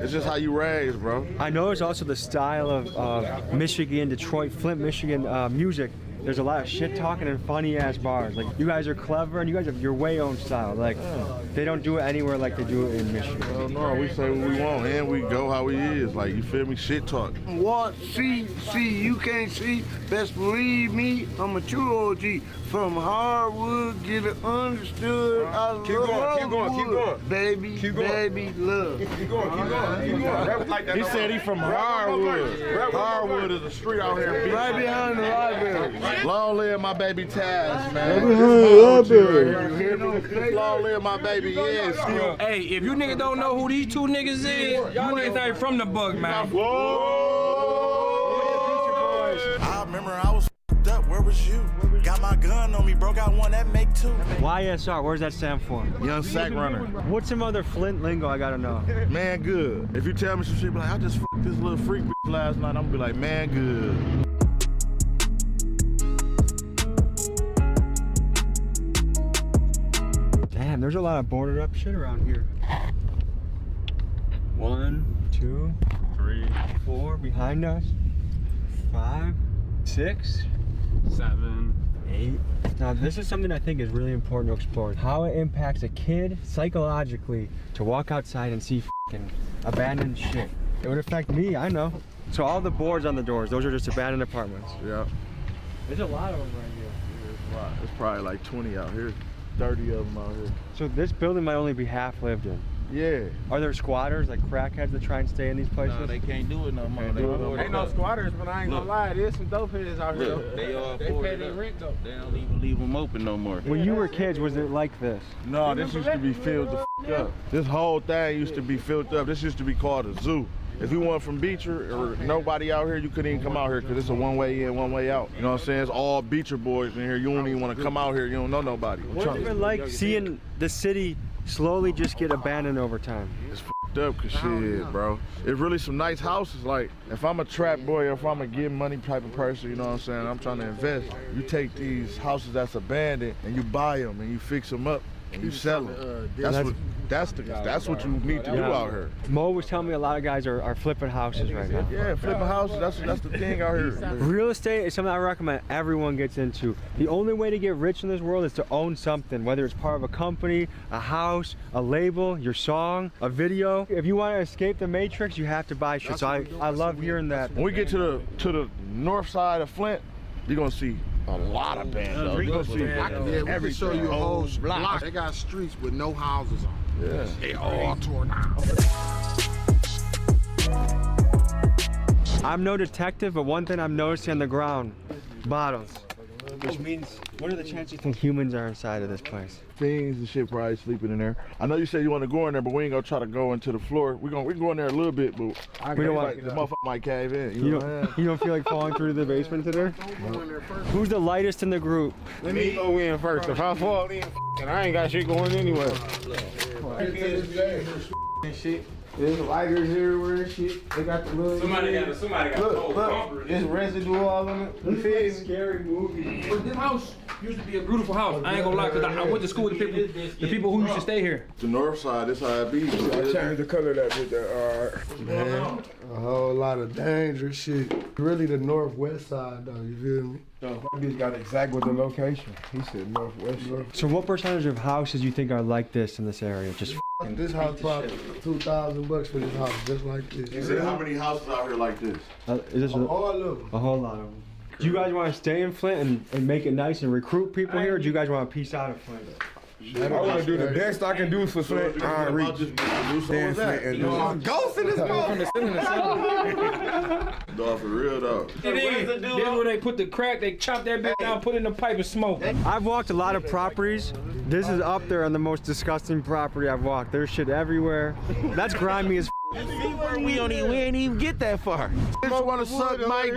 It's just how you raised, bro. I noticed also the style of Michigan, Detroit, Flint, Michigan music. There's a lot of shit talking and funny ass bars. Like, you guys are clever and you guys have your way own style. Like, they don't do it anywhere like they do it in Michigan. Hell no, we say what we want and we go how we is. Like, you feel me? Shit talk. What? See, you can't see. Best believe me, I'm a true OG. From hardwood, get it understood. I love Keep going. Baby, baby, love. Keep going. He said he from Hardwood. Hardwood is a street out here in Right behind the library. Long live my baby Taz, man. Right behind the library. You hear me? Long live my baby Yes. Hey, if you niggas don't know who these two niggas is, y'all niggas ain't from the bug, man. I remember I was f***ed up. Where was you? Got my gun on me, bro. Got one that make two. YSR, what does that stand for? Young Sack Runner. What's some other Flint lingo I gotta know? Man good. If you tell me some shit, be like, I just f***ed this little freak bitch last night, I'm gonna be like, man good. Damn, there's a lot of boarded up shit around here. 1, 2, 3, 4 behind us. 5, 6, 7, 8. Now this is something I think is really important to explore. How it impacts a kid psychologically to walk outside and see fucking abandoned shit. It would affect me, I know. So all the boards on the doors, those are just abandoned apartments. Yeah. There's a lot of them right here. There's a lot. There's probably like 20 out here. 30 of them out here. So this building might only be half lived in. Yeah. Are there squatters, like crackheads that try and stay in these places? No, they can't do it no more. Ain't no squatters, but I ain't gonna lie. There's some dope heads out here. Look, they pay their rent though. They don't even leave them open no more. When you were kids, was it like this? No, this used to be filled the f up. This whole thing used to be filled up. This used to be called a zoo. If you weren't from Beecher or nobody out here, you couldn't even come out here because it's a one-way in, one-way out. You know what I'm saying? It's all Beecher boys in here. You don't even want to come out here. You don't know nobody. What's it been like seeing the city slowly just get abandoned over time? It's f***ed up because shit, bro. It's really some nice houses. Like, if I'm a trap boy or if I'm a give money type of person, you know what I'm saying? I'm trying to invest. You take these houses that's abandoned and you buy them and you fix them up and you sell them. That's what you need to do out here. Mo was telling me a lot of guys are flipping houses right now. Yeah, flipping houses, that's the thing out here. Real estate is something I recommend everyone gets into. The only way to get rich in this world is to own something, whether it's part of a company, a house, a label, your song, a video. If you want to escape the matrix, you have to buy shit. So I love hearing that. When we get to the north side of Flint, you're gonna see a lot of bands. You're gonna see we can show you a whole block. They got streets with no houses on. Yeah. They all torn down. I'm no detective, but one thing I'm noticing on the ground, bottles. Which means, what are the chances you think humans are inside of this place? Fiends and shit probably sleeping in there. I know you said you want to go in there, but we ain't gonna try to go into the floor. We can go in there a little bit, but We don't want the motherfucker might cave in. You don't feel like falling through the basement today? Who's the lightest in the group? Let me go in first. If I fall in, I ain't got shit going anyway. Shit. There's lighters everywhere and shit. They got the little. Somebody got look. There's residue all in it. You feel me? Scary movie. But this house used to be a beautiful house. I ain't gonna lie, cause I went to school with the people who used to stay here. The north side, this how it be. I changed the color of that bitch. Man, a whole lot of dangerous shit. Really the northwest side though, you feel me? That bitch got exact with the location. He said northwest. So what percentage of houses you think are like this in this area? Just And this house probably $2,000 for this house, just like this. You said how many houses out here like this? Is this all of them. A whole lot of them. Do you guys want to stay in Flint and make it nice and recruit people here, or do you guys want to peace out of Flint? I want to do the best I can do for Flint. I reach. Then Flint and do ghost in this motherfucker. Dog, for real though. Then when they put the crack, they chop that bitch down, put it in the pipe and smoke. I've walked a lot of properties. This is up there on the most disgusting property I've walked. There's shit everywhere. That's grimy as We ain't even get that far. Bitch wanna suck my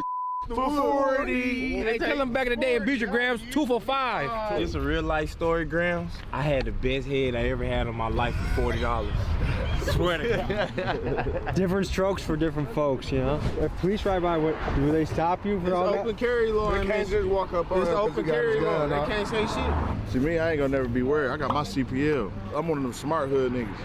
for 40. They tell them back in the day in Beecher Grams, 2 for $5. It's a real life story, Grams. I had the best head I ever had in my life for $40. Swear to God. Different strokes for different folks, you know? If police ride by, do they stop you for all that? It's open carry law. They can't just walk up on It's open carry law. They can't say shit. See me, I ain't gonna never be worried. I got my CPL. I'm one of them smart hood niggas.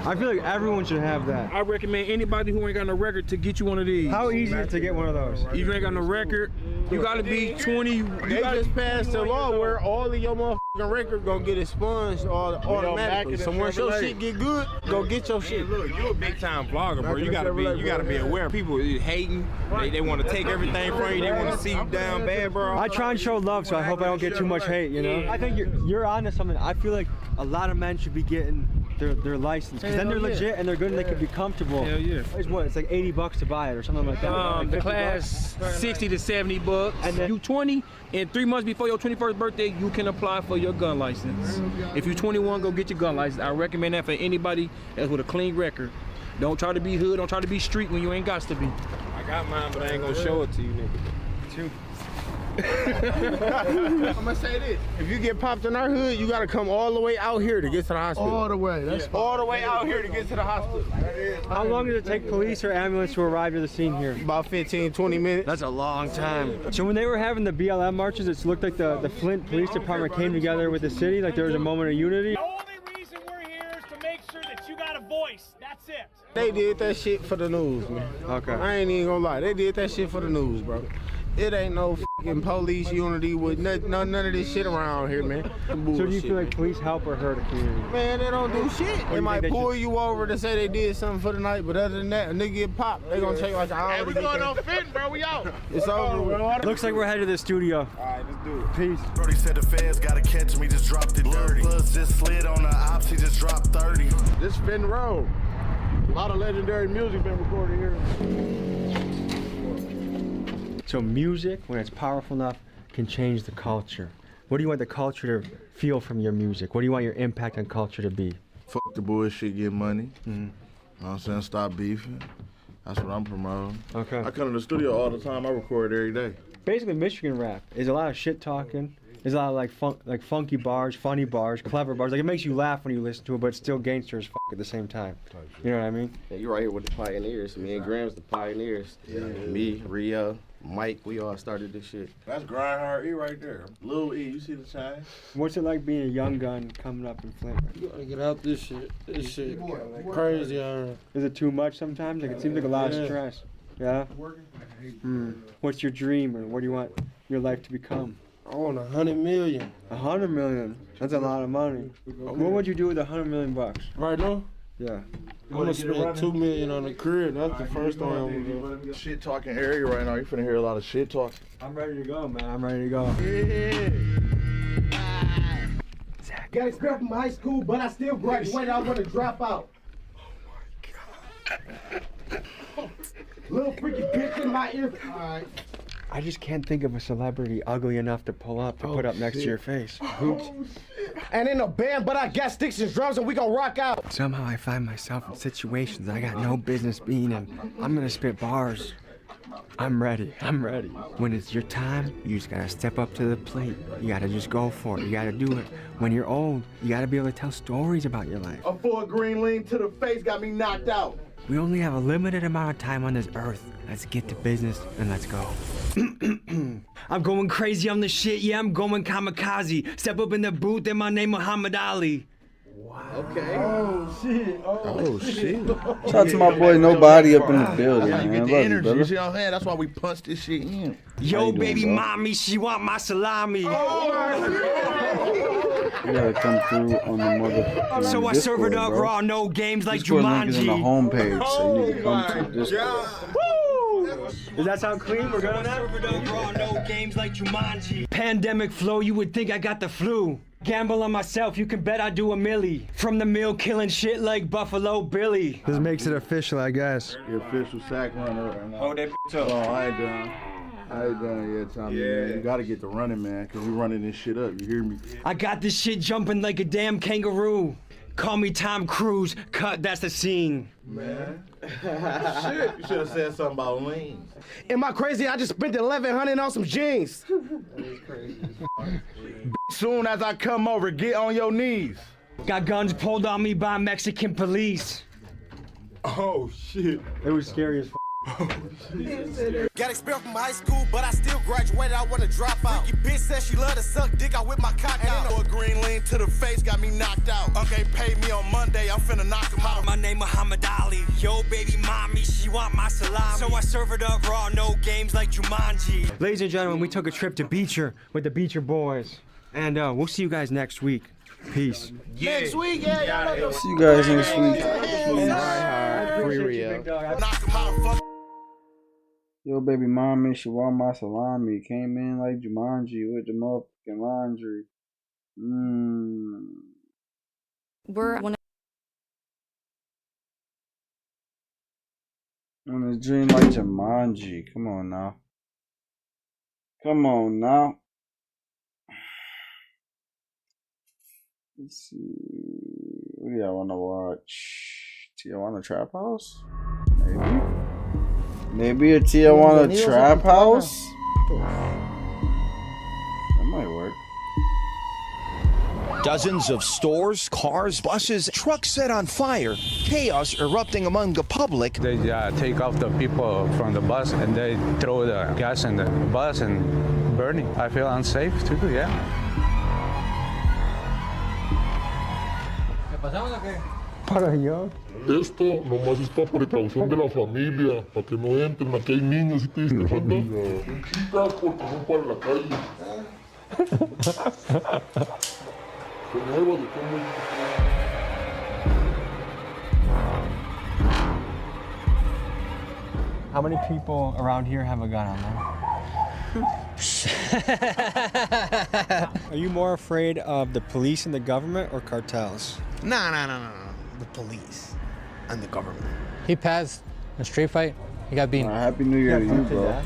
I feel like everyone should have that. I recommend anybody who ain't got no record to get you one of these. How easy is it to get one of those? If you ain't got no record, you gotta be 20. They just passed the law where all of your motherfucking records gonna get expunged automatically. So once your shit get good, go get your shit. Look, you a big time vlogger, bro. You gotta be aware. People is hating. They want to take everything from you. They want to see you down bad, bro. I try and show love, so I hope I don't get too much hate, you know? I think you're onto something. I feel like a lot of men should be getting their license, because then they're legit and they're good and they can be comfortable. Hell yeah. It's what? It's like $80 to buy it or something like that. Like The $50. class 60 to 70 bucks. And then you 20, and 3 months before your 21st birthday, you can apply for your gun license. If you're 21, go get your gun license. I recommend that for anybody that's with a clean record. Don't try to be hood, don't try to be street when you ain't got to be. I got mine, but I ain't gonna show it to you, nigga. I'm gonna say this: if you get popped in our hood, you gotta come all the way out here to get to the hospital. All the way. That's all the way out here to get to the hospital. How long does it take police or ambulance to arrive to the scene here? About 15, 20 minutes. That's a long time. So when they were having the BLM marches, it looked like the Flint Police Department came together with the city, like there was a moment of unity. The only reason we're here is to make sure that you got a voice. That's it. They did that shit for the news, man. Okay. I ain't even gonna lie. They did that shit for the news, bro. It ain't no fucking police unity with none of this shit around here, man. So do you feel like police help or hurt a community? Man, they don't do shit. They might pull you over to say they did something for the night, but other than that, a nigga get popped, they gonna take like an hour to get going there. on Flint, bro. We out. It's over. Looks like we're headed to the studio. Alright, let's do it. Peace. Brody said the feds gotta catch me, just dropped it dirty. Bloods just slid on the ops, he just dropped 30. This Flint Road. A lot of legendary music been recorded here. So music, when it's powerful enough, can change the culture. What do you want the culture to feel from your music? What do you want your impact on culture to be? Fuck the bullshit, get money. You know what I'm saying? Stop beefing. That's what I'm promoting. Okay. I come to the studio all the time. I record every day. Basically, Michigan rap is a lot of shit talking. There's a lot of like funky bars, funny bars, clever bars. Like it makes you laugh when you listen to it, but it's still gangster as fuck at the same time. You know what I mean? Yeah, you're right here with the pioneers. Me and Graham's the pioneers. Yeah. Me, Rio, Mike, we all started this shit. That's Grindhard E right there. Lil E, you see the sign? What's it like being a young gun coming up in Flint? You gotta get out this shit. This shit crazy. Is it too much sometimes? Like it seems like a lot of stress. Yeah? What's your dream, or what do you want your life to become? I want 100 million. 100 million? That's a lot of money. What would you do with 100 million bucks? Right now? Yeah. I'm gonna spend 2 million on the crib. That's the first thing I'm gonna do. Shit talking area right now. You finna hear a lot of shit talk. I'm ready to go, man. I'm ready to go. Got expelled from high school, but I still graduated. I want to drop out. Oh my God. Little freaky bitch in my ear. All right. I just can't think of a celebrity ugly enough to pull up to put up next to your face. And in a band, but I got sticks and drums and we gon' rock out. Somehow I find myself in situations I got no business being in. I'm gonna spit bars. I'm ready. I'm ready. When it's your time, you just gotta step up to the plate. You gotta just go for it. You gotta do it. When you're old, you gotta be able to tell stories about your life. A full green lean to the face got me knocked out. We only have a limited amount of time on this earth. Let's get to business and let's go. I'm going crazy on the shit, yeah, I'm going kamikaze. Step up in the booth and my name Muhammad Ali. Okay. Oh shit. Oh shit. Shout out to my boy Nobody up in the building, man. You get the energy, you see what I'm saying? That's why we punch this shit in. Yo, baby mommy, she want my salami. You gotta come through on the motherfucking So I serve it up raw, no games like Jumanji. Discord link is on the homepage, so you need to come to Discord. Does that sound clean? We're good on that? Serve it up raw, no games like Jumanji. Pandemic flow, you would think I got the flu. Gamble on myself, you can bet I do a milli. From the mill, killing shit like Buffalo Billy. This makes it official, I guess. The official sack runner. Hold that bitch up. Oh, I ain't done. I ain't done yet, Tommy, man. You gotta get the running, man, because we running this shit up. You hear me? I got this shit jumping like a damn kangaroo. Call me Tom Cruise. Cut, that's the scene. Man. Shit, you should have said something about lean. Am I crazy? I just spent $1,100 on some jeans. That is crazy. Soon as I come over, get on your knees. Got guns pulled on me by Mexican police. Oh shit. It was scary as f. Got expelled from high school, but I still graduated. I wanna drop out. Freaky bitch said she love to suck dick. I whip my cock out. And a green lean to the face got me knocked out. Okay, pay me on Monday. I'm finna knock him out. My name Muhammad Ali. Yo, baby mommy, she want my salami. So I serve it up raw, no games like Jumanji. Ladies and gentlemen, we took a trip to Beecher with the Beecher boys. And we'll see you guys next week. Peace. Yeah. Next week, yeah. See you guys next week. Free Rio. Knock him out, fuck. Yo, baby mommy, she want my salami. Came in like Jumanji with the motherfucking laundry. We're On a dream like Jumanji. Come on now. Come on now. Let's see. What do y'all want to watch? Tijuana Trap House? Maybe. Maybe a Tijuana Trap House? That might work. Dozens of stores, cars, buses, trucks set on fire. Chaos erupting among the public. They take off the people from the bus and they throw the gas in the bus and burning. I feel unsafe too, yeah. Para allá. Esto nomás está por precaución de la familia, para que no entren, aquí hay niños y te dicen, familia. Chicas, porque no para la calle. Se mueva de cómo. How many people around here have a gun on them? Are you more afraid of the police and the government or cartels? No. The police and the government. He passed a street fight. He got beaten. Happy New Year to you, bro.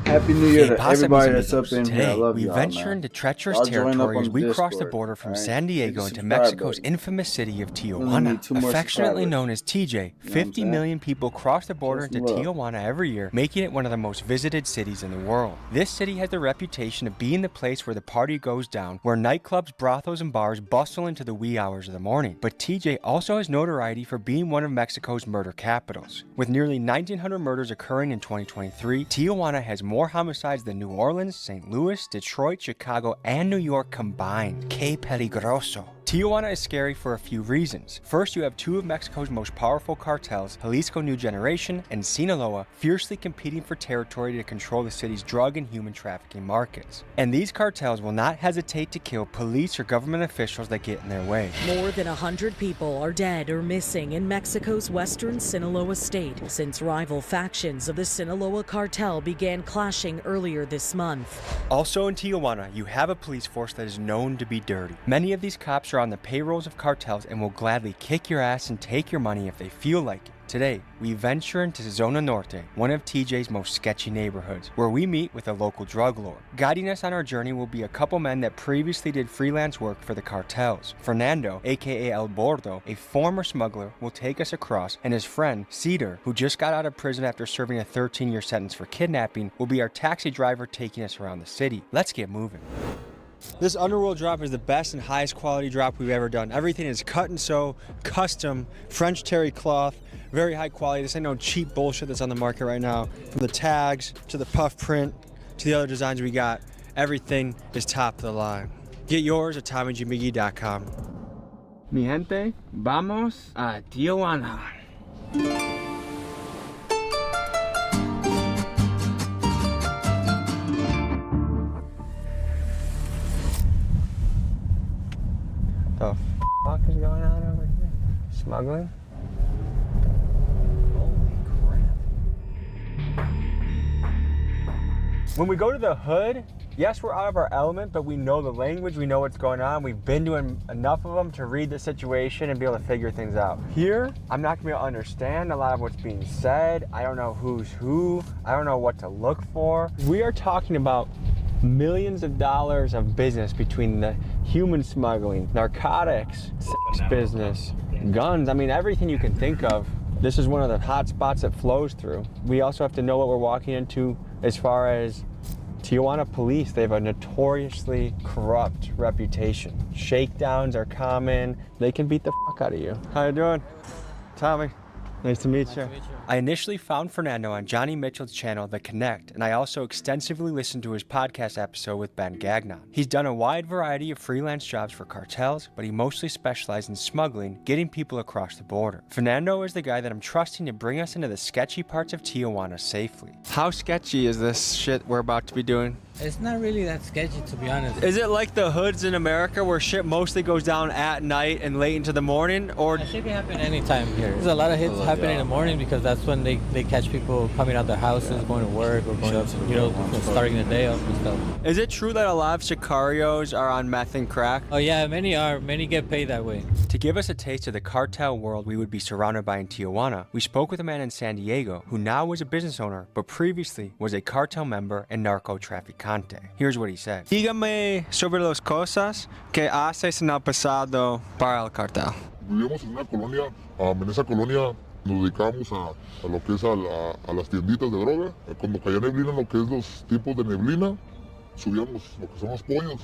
Happy New Year to everybody that's up in here. I love we y'all, venture man. into treacherous I'll join up territory on as we cross the Discord, border from alright? San Diego Hit the into subscribe Mexico's button. infamous city of Only Tijuana. need 2 more Affectionately subscribers. known as TJ, 50 million people cross the border into Just love. Tijuana every year, making it one of the most visited cities in the world. This city has the reputation of being the place where the party goes down, where nightclubs, brothels, and bars bustle into the wee hours of the morning. But TJ also has notoriety for being one of Mexico's murder capitals. With nearly 1,900 murders occurring in 2023, Tijuana has more homicides than New Orleans, St. Louis, Detroit, Chicago, and New York combined. Que peligroso. Tijuana is scary for a few reasons. First, you have two of Mexico's most powerful cartels, Jalisco New Generation and Sinaloa, fiercely competing for territory to control the city's drug and human trafficking markets. And these cartels will not hesitate to kill police or government officials that get in their way. More than 100 people are dead or missing in Mexico's western Sinaloa state since rival factions of the Sinaloa cartel began clashing earlier this month. Also in Tijuana, you have a police force that is known to be dirty. Many of these cops are on the payrolls of cartels and will gladly kick your ass and take your money if they feel like it. Today, we venture into Zona Norte, one of TJ's most sketchy neighborhoods, where we meet with a local drug lord. Guiding us on our journey will be a couple men that previously did freelance work for the cartels. Fernando, aka El Bordo, a former smuggler, will take us across, and his friend, Cedar, who just got out of prison after serving a 13-year sentence for kidnapping, will be our taxi driver taking us around the city. Let's get moving. This Underworld drop is the best and highest quality drop we've ever done. Everything is cut and sew, custom, French terry cloth, very high quality. This ain't no cheap bullshit that's on the market right now. From the tags, to the puff print, to the other designs we got, everything is top of the line. Get yours at TommyGMiggy.com. Mi gente, vamos a Tijuana. The fuck is going on over here? Smuggling? Holy crap. When we go to the hood, yes, we're out of our element, but we know the language, we know what's going on. We've been doing enough of them to read the situation and be able to figure things out. Here, I'm not gonna be able to understand a lot of what's being said. I don't know who's who. I don't know what to look for. We are talking about millions of dollars of business between the human smuggling, narcotics, sex business, guns. I mean, everything you can think of. This is one of the hot spots that flows through. We also have to know what we're walking into as far as Tijuana police. They have a notoriously corrupt reputation. Shakedowns are common. They can beat the fuck out of you. How you doing? Tommy. Nice to meet you. I initially found Fernando on Johnny Mitchell's channel, The Connect, and I also extensively listened to his podcast episode with Ben Gagnon. He's done a wide variety of freelance jobs for cartels, but he mostly specialized in smuggling, getting people across the border. Fernando is the guy that I'm trusting to bring us into the sketchy parts of Tijuana safely. How sketchy is this shit we're about to be doing? It's not really that sketchy, to be honest. Is it like the hoods in America where shit mostly goes down at night and late into the morning, or? It should be happening anytime here. There's a lot of hits happening in the morning because that's when they catch people coming out their houses, going to work, or going to, starting the day off and stuff. Is it true that a lot of sicarios are on meth and crack? Oh yeah, many are. Many get paid that way. To give us a taste of the cartel world we would be surrounded by in Tijuana, we spoke with a man in San Diego who now is a business owner, but previously was a cartel member and narcotraficante. Here's what he said. Dígame sobre las cosas que haces en el pasado para el cartel. Vivíamos en una colonia, en esa colonia nos dedicábamos a lo que es a las tienditas de droga. Cuando caía neblina, lo que es los tipos de neblina, subíamos lo que son los pollos,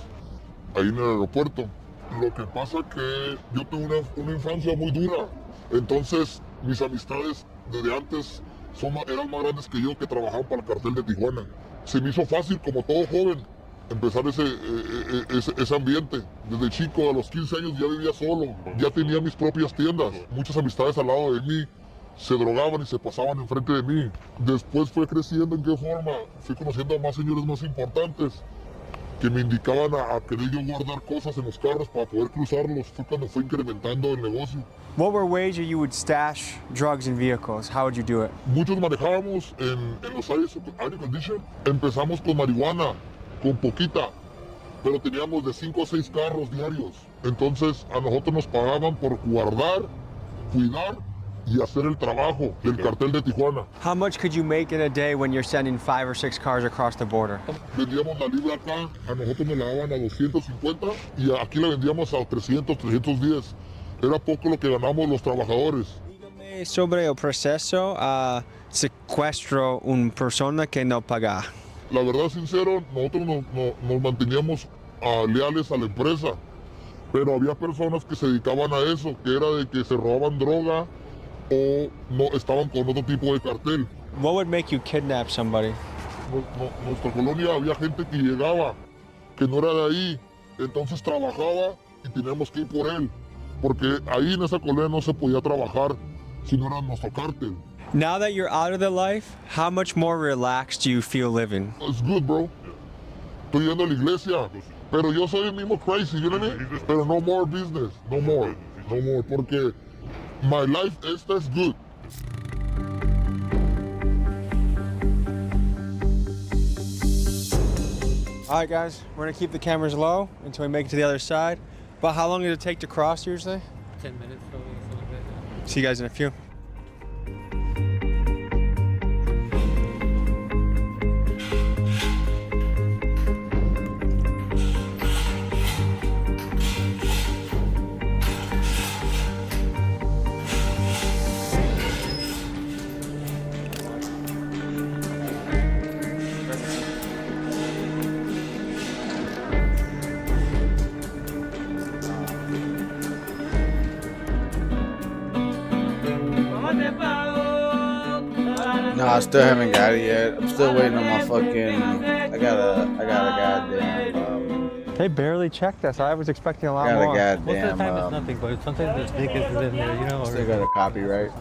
ahí en el aeropuerto. Lo que pasa que yo tuve una infancia muy dura, entonces mis amistades desde antes eran más grandes que yo, que trabajaban para el cartel de Tijuana. Se me hizo fácil, como todo joven, empezar ese ambiente. Desde chico, a los 15 años ya vivía solo, ya tenía mis propias tiendas. Muchas amistades al lado de mí se drogaban y se pasaban enfrente de mí. Después fue creciendo. ¿En qué forma? Fui conociendo a más señores más importantes que me indicaban a querer yo guardar cosas en los carros para poder cruzarlos. Fue cuando fue incrementando el negocio. What were ways that you would stash drugs in vehicles? How would you do it? Muchos manejábamos en los air condition. Empezamos con marihuana, con poquita, pero teníamos de 5 a 6 carros diarios. Entonces a nosotros nos pagaban por guardar, cuidar y hacer el trabajo del cartel de Tijuana. How much could you make in a day when you're sending 5 or 6 cars across the border? Vendíamos la libra acá, a nosotros nos la daban a 250 y aquí la vendíamos a 300, 310. Era poco lo que ganamos los trabajadores. Dígame sobre el proceso a secuestro una persona que no paga. La verdad, sincero, nosotros nos manteníamos leales a la empresa, pero había personas que se dedicaban a eso, que era de que se robaban droga o no estaban con otro tipo de cartel. What would make you kidnap somebody? En nuestra colonia había gente que llegaba, que no era de ahí, entonces trabajaba y teníamos que ir por él, porque ahí en esa colonia no se podía trabajar si no era nuestro cartel. Now that you're out of the life, how much more relaxed do you feel living? It's good, bro. Estoy yendo a la iglesia, pero yo soy el mismo crazy, you know what I mean? Pero no more business, no more, porque my life esta is good. All right, guys, we're gonna keep the cameras low until we make it to the other side. But how long does it take to cross usually? 10 minutes, probably, something like that. See you guys in a few. No, I still haven't got it yet. I'm still waiting on my fucking. I got a goddamn. They barely checked us. I was expecting a lot Got a more. goddamn. Most of the time it's nothing, but sometimes the dick is in there, you know. Still got a copyright.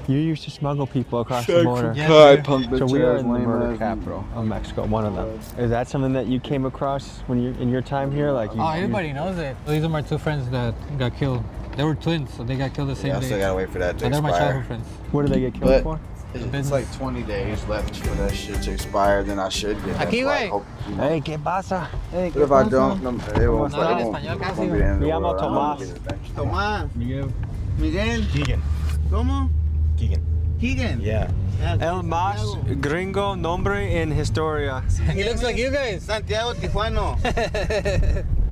You used to smuggle people across the border. So we are in the murder capital of Mexico, one of them. Is that something that you came across when you in your time here? Like, everybody knows it. These are my two friends that got killed. They were twins, so they got killed the same day. I still gotta wait for that to expire. expire. They're my childhood friends. What did they get killed for? It's like 20 days left for that shit to expire, then I should get that. Aquí, güey. Hey, ¿qué pasa? Hey, what if I don't? No, it won't, No, en español casi. be the end of Me the llamo world. Tomás. Tomás. Miguel. Miguel. Keegan. ¿Cómo? Keegan. Keegan. Yeah. El más gringo nombre en historia. He looks like you guys. Santiago Tijuana.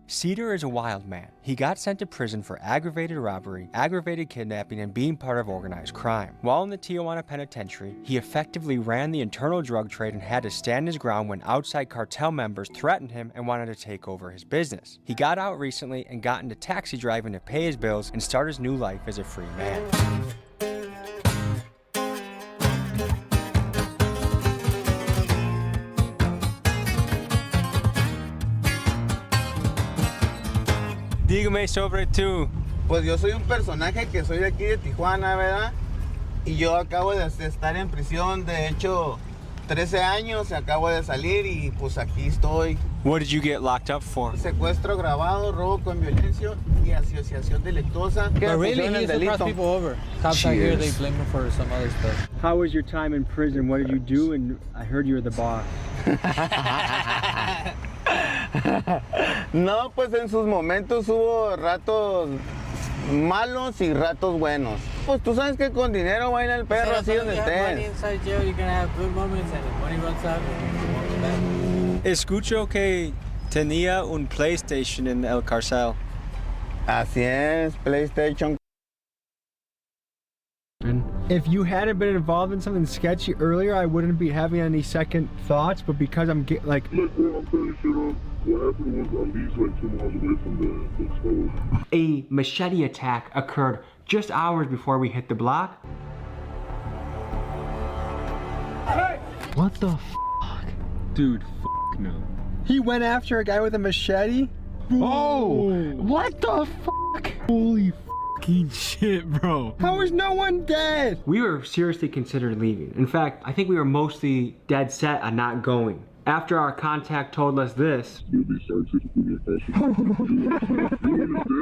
Cedar is a wild man. He got sent to prison for aggravated robbery, aggravated kidnapping, and being part of organized crime. While in the Tijuana penitentiary, he effectively ran the internal drug trade and had to stand his ground when outside cartel members threatened him and wanted to take over his business. He got out recently and got into taxi driving to pay his bills and start his new life as a free man. Dígame sobre tú. Pues yo soy un personaje que soy de aquí de Tijuana, ¿verdad? Y yo acabo de estar en prisión, de hecho, 13 años, acabo de salir y pues aquí estoy. What did you get locked up for? Secuestro agravado, robo con violencia y asociación delictuosa. But really, he used to cross people over. Cops out here, they blame him for some other stuff. How was your time in prison? What did you do? And I heard you were the boss. No, pues en sus momentos hubo ratos malos y ratos buenos. Pues tú sabes que con dinero baila el perro así donde estés. Escucho que tenía un PlayStation en el cárcel. Así es, PlayStation. If you hadn't been involved in something sketchy earlier, I wouldn't be having any second thoughts, but because I'm like... Look, I'm pretty sure what happened was these like 2 miles away from the exposure. A machete attack occurred just hours before we hit the block. What the fuck? Dude, no. He went after a guy with a machete? Oh! What the fuck? Holy fucking shit, bro. How is no one dead? We were seriously considered leaving. In fact, I think we were mostly dead set on not going. After our contact told us this,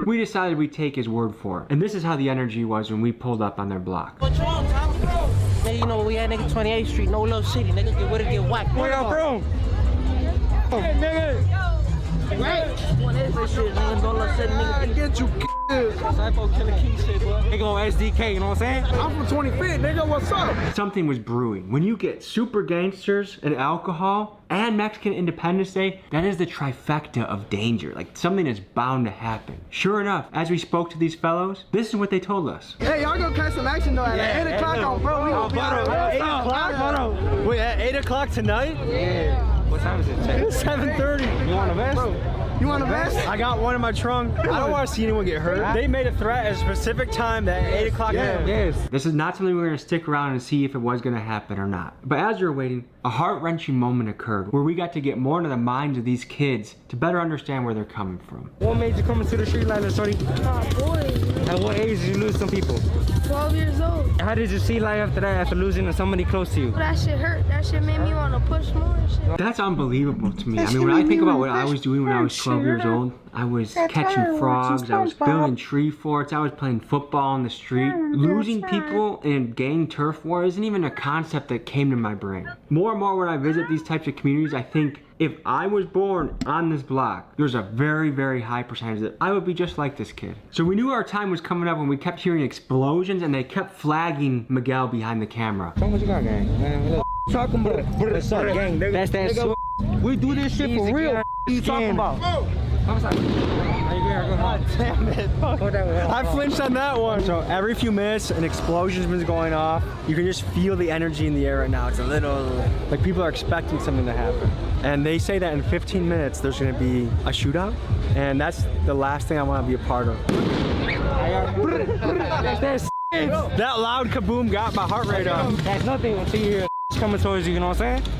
we decided we'd take his word for it. And this is how the energy was when we pulled up on their block. What's wrong, Tom? Nigga, you know we at nigga 28th Street, no little city. Nigga, get ready to get whacked. Where y'all from? Hey, nigga. Right. Get you Nigga on SDK, you know what I'm saying? I'm from 25th, nigga, what's up? Something was brewing. When you get super gangsters and alcohol and Mexican Independence Day, that is the trifecta of danger. Like, something is bound to happen. Sure enough, as we spoke to these fellows, this is what they told us. Hey, y'all gonna catch some action though at 8 o'clock on, bro. We gonna be out 8 o'clock? Wait, at 8 o'clock tonight? Yeah. What time is it? It's 7:30. You want a vest? Bro, you want a vest? I got one in my trunk. I don't want to see anyone get hurt. They made a threat at a specific time that 8 o'clock. Yes. This is not something we're gonna stick around and see if it was gonna happen or not. But as you're waiting, a heart-wrenching moment occurred where we got to get more into the minds of these kids to better understand where they're coming from. What made you come into the street like this, shorty? Boy. At what age did you lose some people? 12 years old. How did you see life after that, after losing somebody close to you? That shit hurt. That shit made me want to push more and shit. That's unbelievable to me. I mean, when I think about what I was doing when I was 12 years old, I was catching frogs, I was building tree forts, I was playing football on the street. Losing people in gang turf war isn't even a concept that came to my brain. More and more when I visit these types of communities, I think if I was born on this block, there's a very, very high percentage that I would be just like this kid. So we knew our time was coming up when we kept hearing explosions and they kept flagging Miguel behind the camera. What you got, gang? Man, talking about what's up, gang? That's that shit. We do this shit for real. What you talking about? God damn it. I flinched on that one. So every few minutes an explosion's been going off. You can just feel the energy in the air right now. It's a little, like people are expecting something to happen. And they say that in 15 minutes there's gonna be a shootout. And that's the last thing I wanna be a part of. That loud kaboom got my heart rate up. That's nothing until you hear coming towards you, you know what I'm saying?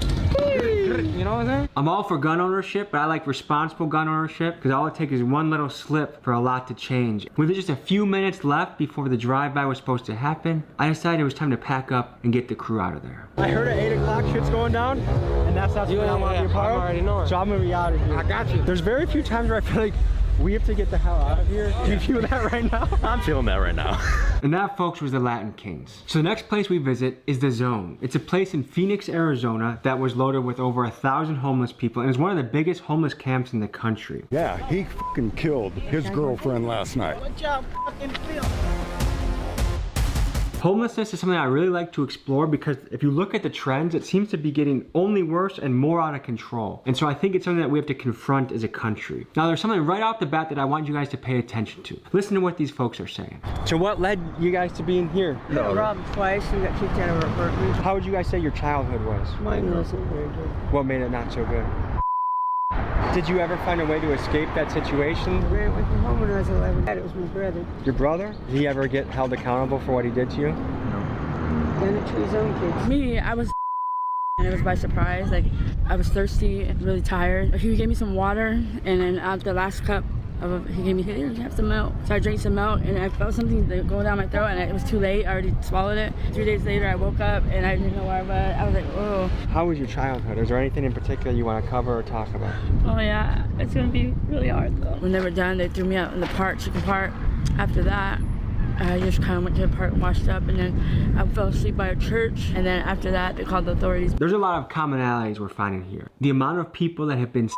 You know what I'm saying? I'm all for gun ownership, but I like responsible gun ownership because all it takes is one little slip for a lot to change. With just a few minutes left before the drive-by was supposed to happen, I decided it was time to pack up and get the crew out of there. I heard at 8 o'clock shit's going down, and that's not something I want to be a part of. I already know it. So I'm gonna be out of here. I got you. There's very few times where I feel like we have to get the hell out of here. Do you feel that right now? I'm feeling that right now. And that, folks, was the Latin Kings. So the next place we visit is The Zone. It's a place in Phoenix, Arizona that was loaded with over 1,000 homeless people and is one of the biggest homeless camps in the country. Yeah, he fucking killed his girlfriend last night. Good job, fucking Phil. Homelessness is something I really like to explore because if you look at the trends, it seems to be getting only worse and more out of control. And so I think it's something that we have to confront as a country. Now there's something right off the bat that I want you guys to pay attention to. Listen to what these folks are saying. So what led you guys to being here? We got robbed twice and got kicked out of our apartment. How would you guys say your childhood was? Mine wasn't very good. What made it not so good? Did you ever find a way to escape that situation? I ran away from home when I was 11. It was my brother. Your brother? Did he ever get held accountable for what he did to you? Done it to his own kids. Me, I was and it was by surprise. Like, I was thirsty and really tired. He gave me some water, and then out the last cup, he gave me, here, you have some milk. So I drank some milk, and I felt something go down my throat, and it was too late. I already swallowed it. 3 days later, I woke up, and I didn't know where I was. I was like, oh. How was your childhood? Is there anything in particular you want to cover or talk about? Oh, yeah. It's going to be really hard, though. When they were done, they threw me out in the park, chicken park. After that, I just kind of went to the park and washed up, and then I fell asleep by a church, and then after that, they called the authorities. There's a lot of commonalities we're finding here. The amount of people that have been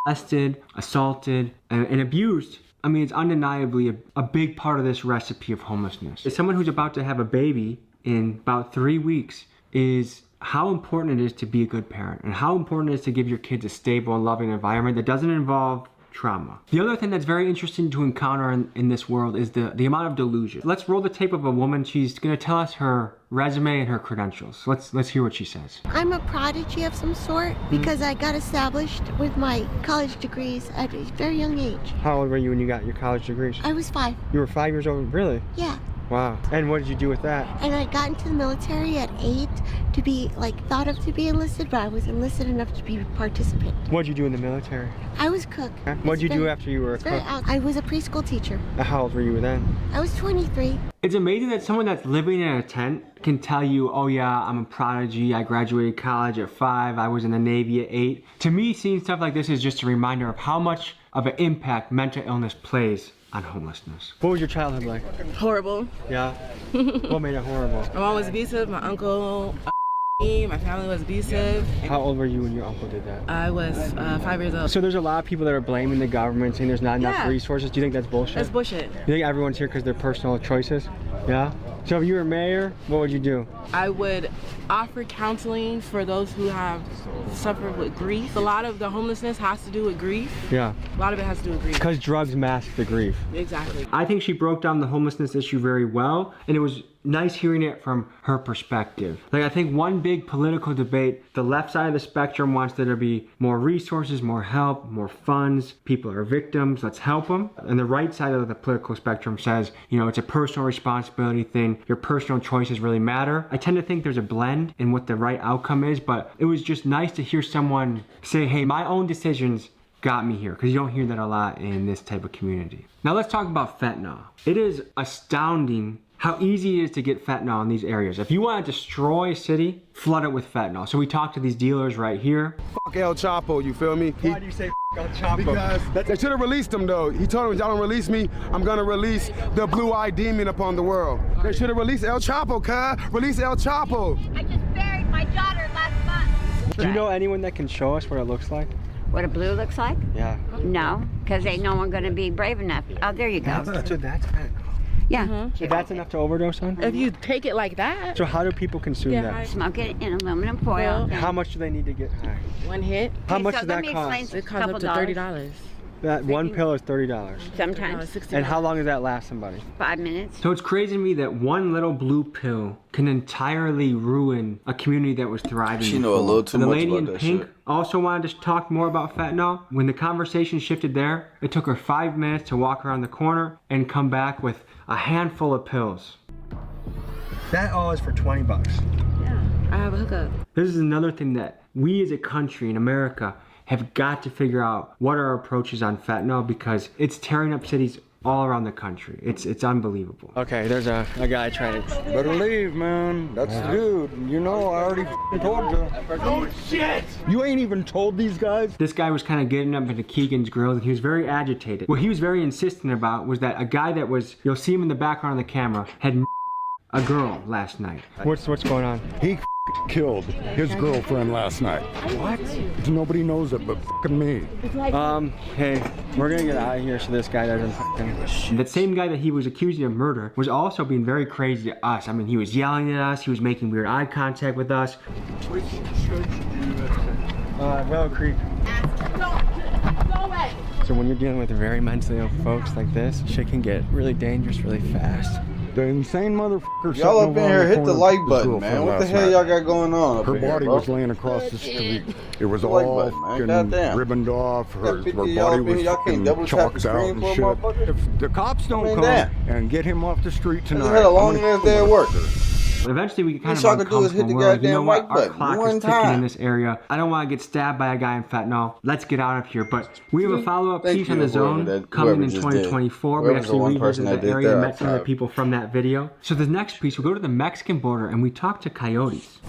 molested, assaulted, and abused, I mean, it's undeniably a big part of this recipe of homelessness. As someone who's about to have a baby in about 3 weeks, is how important it is to be a good parent, and how important it is to give your kids a stable and loving environment that doesn't involve trauma. The other thing that's very interesting to encounter in this world is the amount of delusion. Let's roll the tape of a woman. She's gonna tell us her resume and her credentials. Let's hear what she says. I'm a prodigy of some sort because I got established with my college degrees at a very young age. How old were you when you got your college degrees? I was 5. You were 5 years old? Really? Yeah. Wow. And what did you do with that? And I got into the military at 8 to be thought of to be enlisted, but I was enlisted enough to be a participant. What did you do in the military? I was cook. What did you do after you were a cook? I was a preschool teacher. How old were you then? I was 23. It's amazing that someone that's living in a tent can tell you, oh yeah, I'm a prodigy, I graduated college at 5, I was in the Navy at 8. To me, seeing stuff like this is just a reminder of how much of an impact mental illness plays on homelessness. What was your childhood like? Horrible. Yeah? What made it horrible? My mom was abusive, my uncle, my family was abusive. How old were you when your uncle did that? I was 5 years old. So there's a lot of people that are blaming the government, saying there's not enough resources. Do you think that's bullshit? That's bullshit. You think everyone's here because they're personal choices? Yeah? So if you were mayor, what would you do? I would offer counseling for those who have suffered with grief. A lot of the homelessness has to do with grief. Yeah. A lot of it has to do with grief. Because drugs mask the grief. Exactly. I think she broke down the homelessness issue very well, and it was nice hearing it from her perspective. Like, I think one big political debate, the left side of the spectrum wants there to be more resources, more help, more funds. People are victims, let's help them. And the right side of the political spectrum says, you know, it's a personal responsibility thing. Your personal choices really matter. I tend to think there's a blend in what the right outcome is, but it was just nice to hear someone say, hey, my own decisions got me here, because you don't hear that a lot in this type of community. Now let's talk about fentanyl. It is astounding how easy it is to get fentanyl in these areas. If you want to destroy a city, flood it with fentanyl. So we talked to these dealers right here. Fuck El Chapo, you feel me? Why do you say El Chapo? Because they should have released him though. He told them, y'all don't release me, I'm gonna release the blue-eyed demon upon the world. They should have released El Chapo, cuz. Release El Chapo. I just buried my daughter last month. Do you know anyone that can show us what it looks like? What a blue looks like? Yeah. No, because ain't no one gonna be brave enough. Oh, there you go. So that's fentanyl. Yeah. So that's enough to overdose on? If you take it like that. So how do people consume that? Smoke it in aluminum foil. How much do they need to get high? One hit. How much does that cost? It costs up to $30. That one pill is $30. Sometimes. And how long does that last somebody? 5 minutes. So it's crazy to me that one little blue pill can entirely ruin a community that was thriving. She know a little too and the much lady about in that pink shit. also wanted to talk more about fentanyl. When the conversation shifted there, it took her 5 minutes to walk around the corner and come back with a handful of pills. That all is for 20 bucks. Yeah, I have a hookup. This is another thing that we as a country in America have got to figure out what our approach is on fentanyl, because it's tearing up cities all around the country. It's unbelievable. Okay, there's a guy trying to... Better leave, man. That's the dude. You know, I already told you. Oh, shit! You ain't even told these guys? This guy was kind of getting up into Keegan's grill, and he was very agitated. What he was very insistent about was that a guy that was, you'll see him in the background of the camera, had a girl last night. What's going on? He killed his girlfriend last night. What? Nobody knows it but me. Hey, we're gonna get out of here so this guy doesn't That same guy that he was accusing of murder was also being very crazy to us. I mean, he was yelling at us, he was making weird eye contact with us. Which church do you attend? Willow Creek. So when you're dealing with very mentally ill folks like this, shit can get really dangerous really fast. The insane motherfucker. Y'all up in here, hit the like button, man. What the hell y'all got going on up Her in here, body bro? was laying across the street. It was Like all button, man. fucking Goddamn. ribboned off. Her Got 50 body y'all up in was here, y'all can't fucking double tap the chalked out screen and for a shit. motherfucker? If the cops don't I mean, come damn. and get him off the street I tonight, just had a I'm long gonna ass day at work. But eventually we kind All y'all can do is hit the we're like, you know goddamn what, like our button clock one is ticking in time. this area. I don't want to get stabbed by a guy in fentanyl. Let's get out of here. But we have a follow-up Thank piece you, on the whoever zone that- coming whoever in just did. 2024. We Whoever's the actually one person revisited that the did area and that, met some of the I- people from that video. So the next piece, we go to the Mexican border and we talk to coyotes.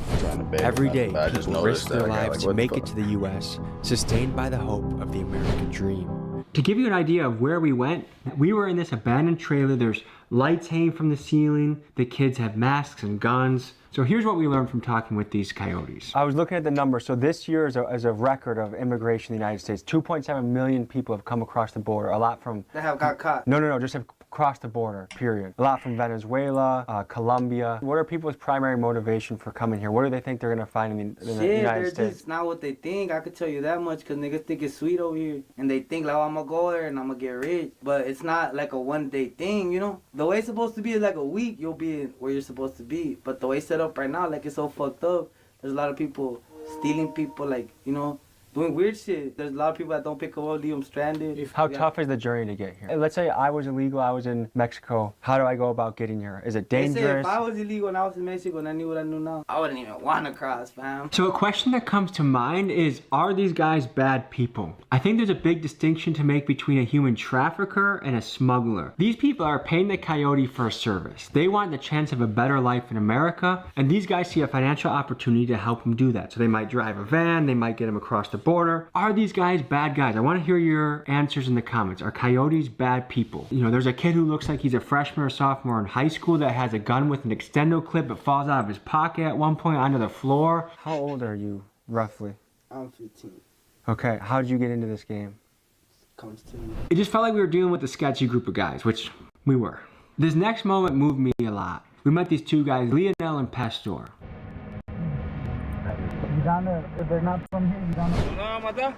Every day, I just people noticed risk their that. I got lives like, to what the make it fuck? to the U.S., sustained by the hope of the American dream. To give you an idea of where we went, we were in this abandoned trailer. There's lights hanging from the ceiling. The kids have masks and guns. So here's what we learned from talking with these coyotes. I was looking at the numbers. So this year is a record of immigration in the United States. 2.7 million people have come across the border. A lot from... They have got caught. No, just have crossed the border, period. A lot from Venezuela, Colombia. What are people's primary motivation for coming here? What do they think they're going to find in the United States? Just not what they think. I could tell you that much because niggas think it's sweet over here. And they think, like, oh, I'm going to go there and I'm going to get rich. But it's not like a one-day thing, you know? The way it's supposed to be is like a week, you'll be where you're supposed to be. But the way it's set up right now, like, it's so fucked up. There's a lot of people stealing people, like, you know, doing weird shit. There's a lot of people that don't pick up, leave them stranded. How tough is the journey to get here? Let's say I was illegal, I was in Mexico. How do I go about getting here? Is it They say dangerous? if I was illegal and I was in Mexico and I knew what I knew now, I wouldn't even want to cross, fam. So a question that comes to mind is, are these guys bad people? I think there's a big distinction to make between a human trafficker and a smuggler. These people are paying the coyote for a service. They want the chance of a better life in America, and these guys see a financial opportunity to help them do that. So they might drive a van, they might get them across the border. Are these guys bad guys? I want to hear your answers in the comments. Are coyotes bad people? You know, there's a kid who looks like he's a freshman or sophomore in high school that has a gun with an extendo clip that falls out of his pocket at one point onto the floor. How old are you, roughly? I'm 15. Okay, how did you get into this game? Comes to me. It just felt like we were dealing with a sketchy group of guys, which we were. This next moment moved me a lot. We met these two guys, Lionel and Pastor. They're not from here.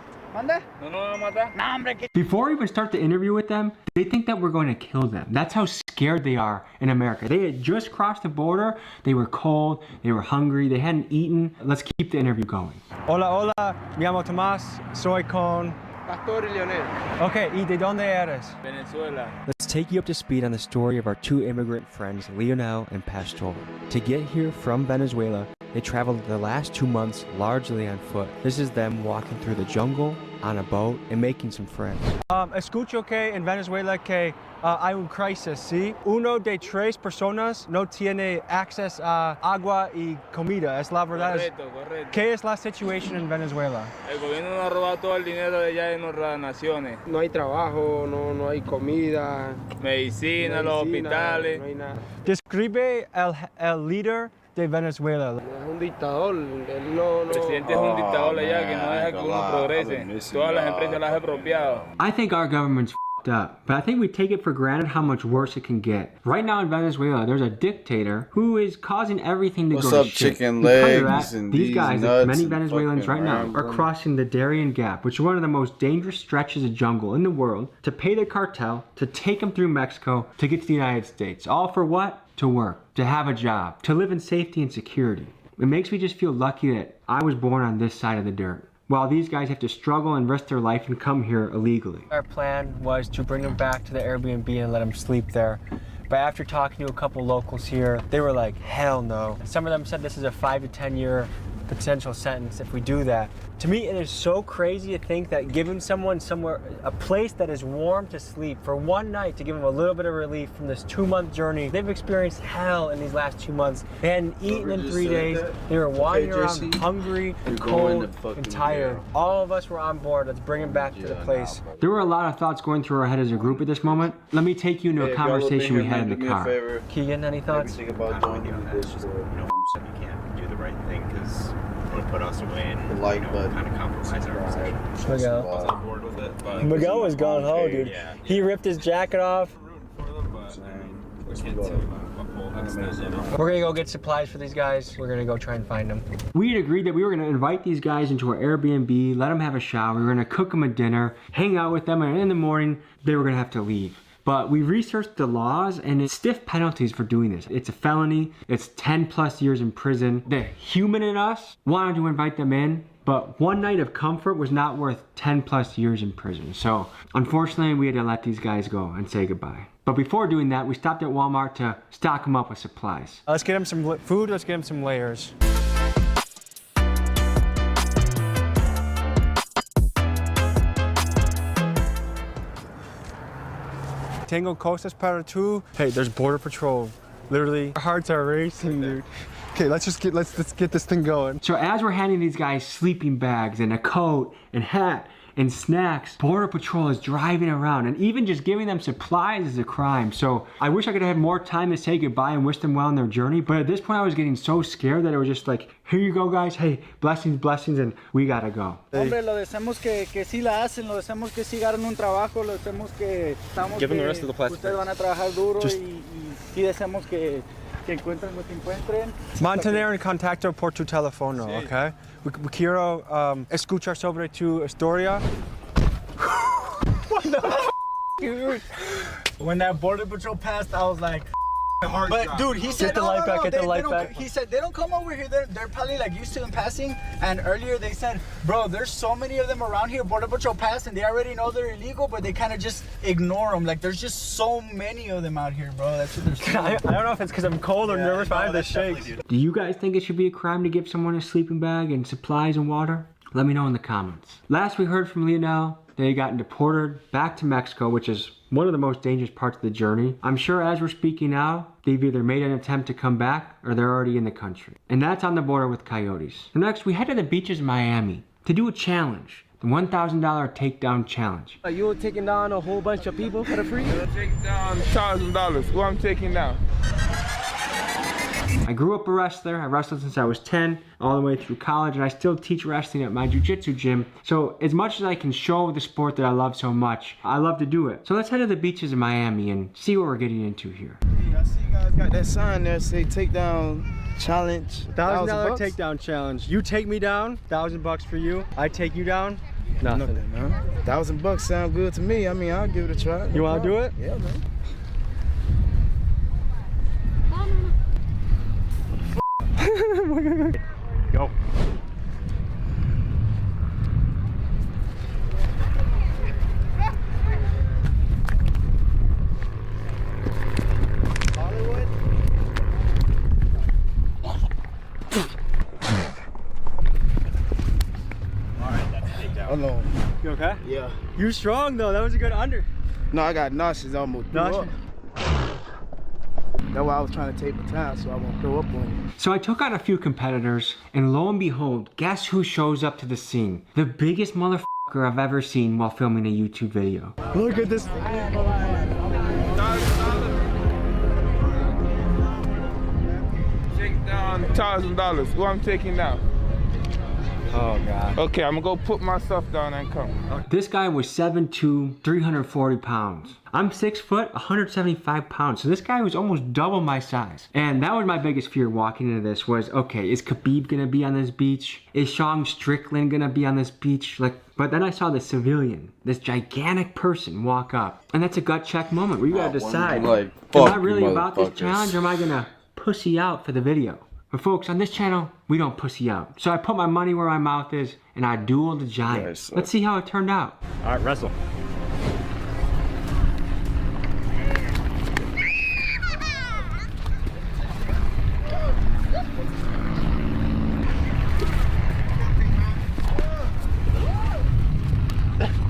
Before we even start the interview with them, they think that we're going to kill them. That's how scared they are in America. They had just crossed the border. They were cold. They were hungry. They hadn't eaten. Let's keep the interview going. Hola, me llamo Tomás, soy con... Pastor y Leonel. Okay, ¿y de dónde eres? Venezuela. Let's take you up to speed on the story of our two immigrant friends, Lionel and Pastor. To get here from Venezuela, they traveled the last 2 months largely on foot. This is them walking through the jungle, on a boat, and making some friends. Escucho que en Venezuela que hay un crisis, ¿sí? Uno de tres personas no tiene acceso a agua y comida. Es la verdad. Correcto. ¿Qué es la situación en Venezuela? El gobierno nos ha robado todo el dinero de allá de nuestras naciones. No hay trabajo, no hay comida. Medicina, los hospitales. No hay nada. Describe el líder de Venezuela. Es un dictador. Él no... El presidente es un dictador allá que no deja que uno progrese. Todas las empresas las ha apropiado. I think our government's up, but I think we take it for granted how much worse it can get. Right now in Venezuela, there's a dictator who is causing everything to What's go up, to shit. chicken Because of legs that, and these these guys, like nuts many and Venezuelans fucking right now, are rambling. crossing the Darien Gap, which is one of the most dangerous stretches of jungle in the world, to pay the cartel, to take them through Mexico, to get to the United States. All for what? To work, to have a job, to live in safety and security. It makes me just feel lucky that I was born on this side of the dirt, while these guys have to struggle and risk their life and come here illegally. Our plan was to bring them back to the Airbnb and let them sleep there. But after talking to a couple locals here, they were like, hell no. Some of them said this is a 5 to 10 year potential sentence if we do that. To me, it is so crazy to think that giving someone somewhere, a place that is warm to sleep for one night to give them a little bit of relief from this 2-month journey. They've experienced hell in these last 2 months. They hadn't eaten in 3 days. They were wandering around hungry and cold and tired. All of us were on board. Let's bring them back to the place. There were a lot of thoughts going through our head as a group at this moment. Let me take you into a conversation we had in the car. Keegan, any thoughts? Think about joining this. You can't do the right thing. because would put us away and like button, kind of compromise our position. Miguel. I was on board with it, but Miguel was gone home, dude. Yeah. He ripped his jacket off. We're gonna go get supplies for these guys. We're gonna go try and find them. We had agreed that we were gonna invite these guys into our Airbnb, let them have a shower. We were gonna cook them a dinner, hang out with them, and in the morning, they were gonna have to leave. But we researched the laws and it's stiff penalties for doing this. It's a felony, it's 10+ years in prison. The human in us wanted to invite them in, but one night of comfort was not worth 10+ years in prison. So unfortunately, we had to let these guys go and say goodbye. But before doing that, we stopped at Walmart to stock them up with supplies. Let's get them some food, let's get them some layers. Tango Costas para two. Hey, there's Border Patrol. Literally, our hearts are racing, dude. Okay, let's get this thing going. So as we're handing these guys sleeping bags and a coat and hat and snacks, Border Patrol is driving around, and even just giving them supplies is a crime. So I wish I could have had more time to say goodbye and wish them well on their journey, but at this point I was getting so scared that it was just like, here you go guys, hey, blessings, blessings, and we gotta go. Hombre, lo deseamos que sí la hacen, lo deseamos que sí ganen un trabajo, lo deseamos que estamos. Give them the rest of the plastic. Ustedes van a trabajar duro y sí deseamos que encuentren lo que encuentren. Mantener en contacto por tu teléfono, sí. Okay? Quiero escuchar sobre tu historia. What the f***, dude? When that Border Patrol passed, I was like, but dude, he said, he said they don't come over here. They're probably like used to them passing. And earlier they said, bro, there's so many of them around here. Border Patrol passed, and they already know they're illegal, but they kind of just ignore them. Like there's just so many of them out here, bro. That's what they're saying. I don't know if it's because I'm cold or nervous, but I have the shakes. Do you guys think it should be a crime to give someone a sleeping bag and supplies and water? Let me know in the comments. Last we heard from Lionel, they got deported back to Mexico, which is one of the most dangerous parts of the journey. I'm sure as we're speaking now, they've either made an attempt to come back or they're already in the country. And that's on the border with coyotes. So next, we head to the beaches of Miami to do a challenge. The $1,000 takedown challenge. Are you taking down a whole bunch of people for the free? Take down $1,000. Who I'm taking down? I grew up a wrestler. I wrestled since I was 10, all the way through college, and I still teach wrestling at my jiu-jitsu gym. So as much as I can show the sport that I love so much, I love to do it. So let's head to the beaches of Miami and see what we're getting into here. Hey, I see you guys got that sign there, say takedown challenge. $1,000 takedown challenge. You take me down, $1,000 for you. I take you down, nothing. Man. $1,000 sound good to me. I mean, I'll give it a try. You want to do it? Yeah, man. Go. Hollywood. Alright, that's a takedown. Hello. You okay? Yeah. You strong though. That was a good under. No, I got nauseous almost. Nauseous? That's why I was trying to take my time so I won't throw up on you. So I took on a few competitors, and lo and behold, guess who shows up to the scene? The biggest motherfucker I've ever seen while filming a YouTube video. Look at this. Take down $1,000. Who I'm taking down? Oh God. Okay, I'm gonna go put my stuff down and come. This guy was 7'2", 340 pounds. I'm 6 foot, 175 pounds. So this guy was almost double my size. And that was my biggest fear walking into this was, okay, is Khabib gonna be on this beach? Is Sean Strickland gonna be on this beach? But then I saw the civilian, this gigantic person walk up. And that's a gut check moment where you gotta decide, am I really about this challenge or am I gonna pussy out for the video? But folks, on this channel, we don't pussy out. So I put my money where my mouth is and I dueled the giant. Nice. Let's see how it turned out. All right, wrestle.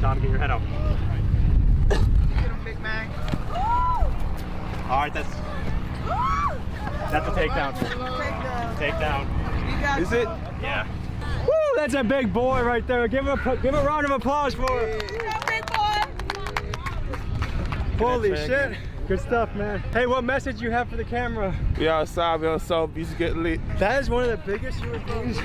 Tom, get your head up. Get him, Big Mac. All right, that's a takedown. Takedown. Is it? Yeah. Woo, that's a big boy right there. Give him a round of applause for him. Big boy. Holy shit. Good stuff, man. Hey, what message you have for the camera? We outside, we on South Beach, get lit. That is one of the biggest human beings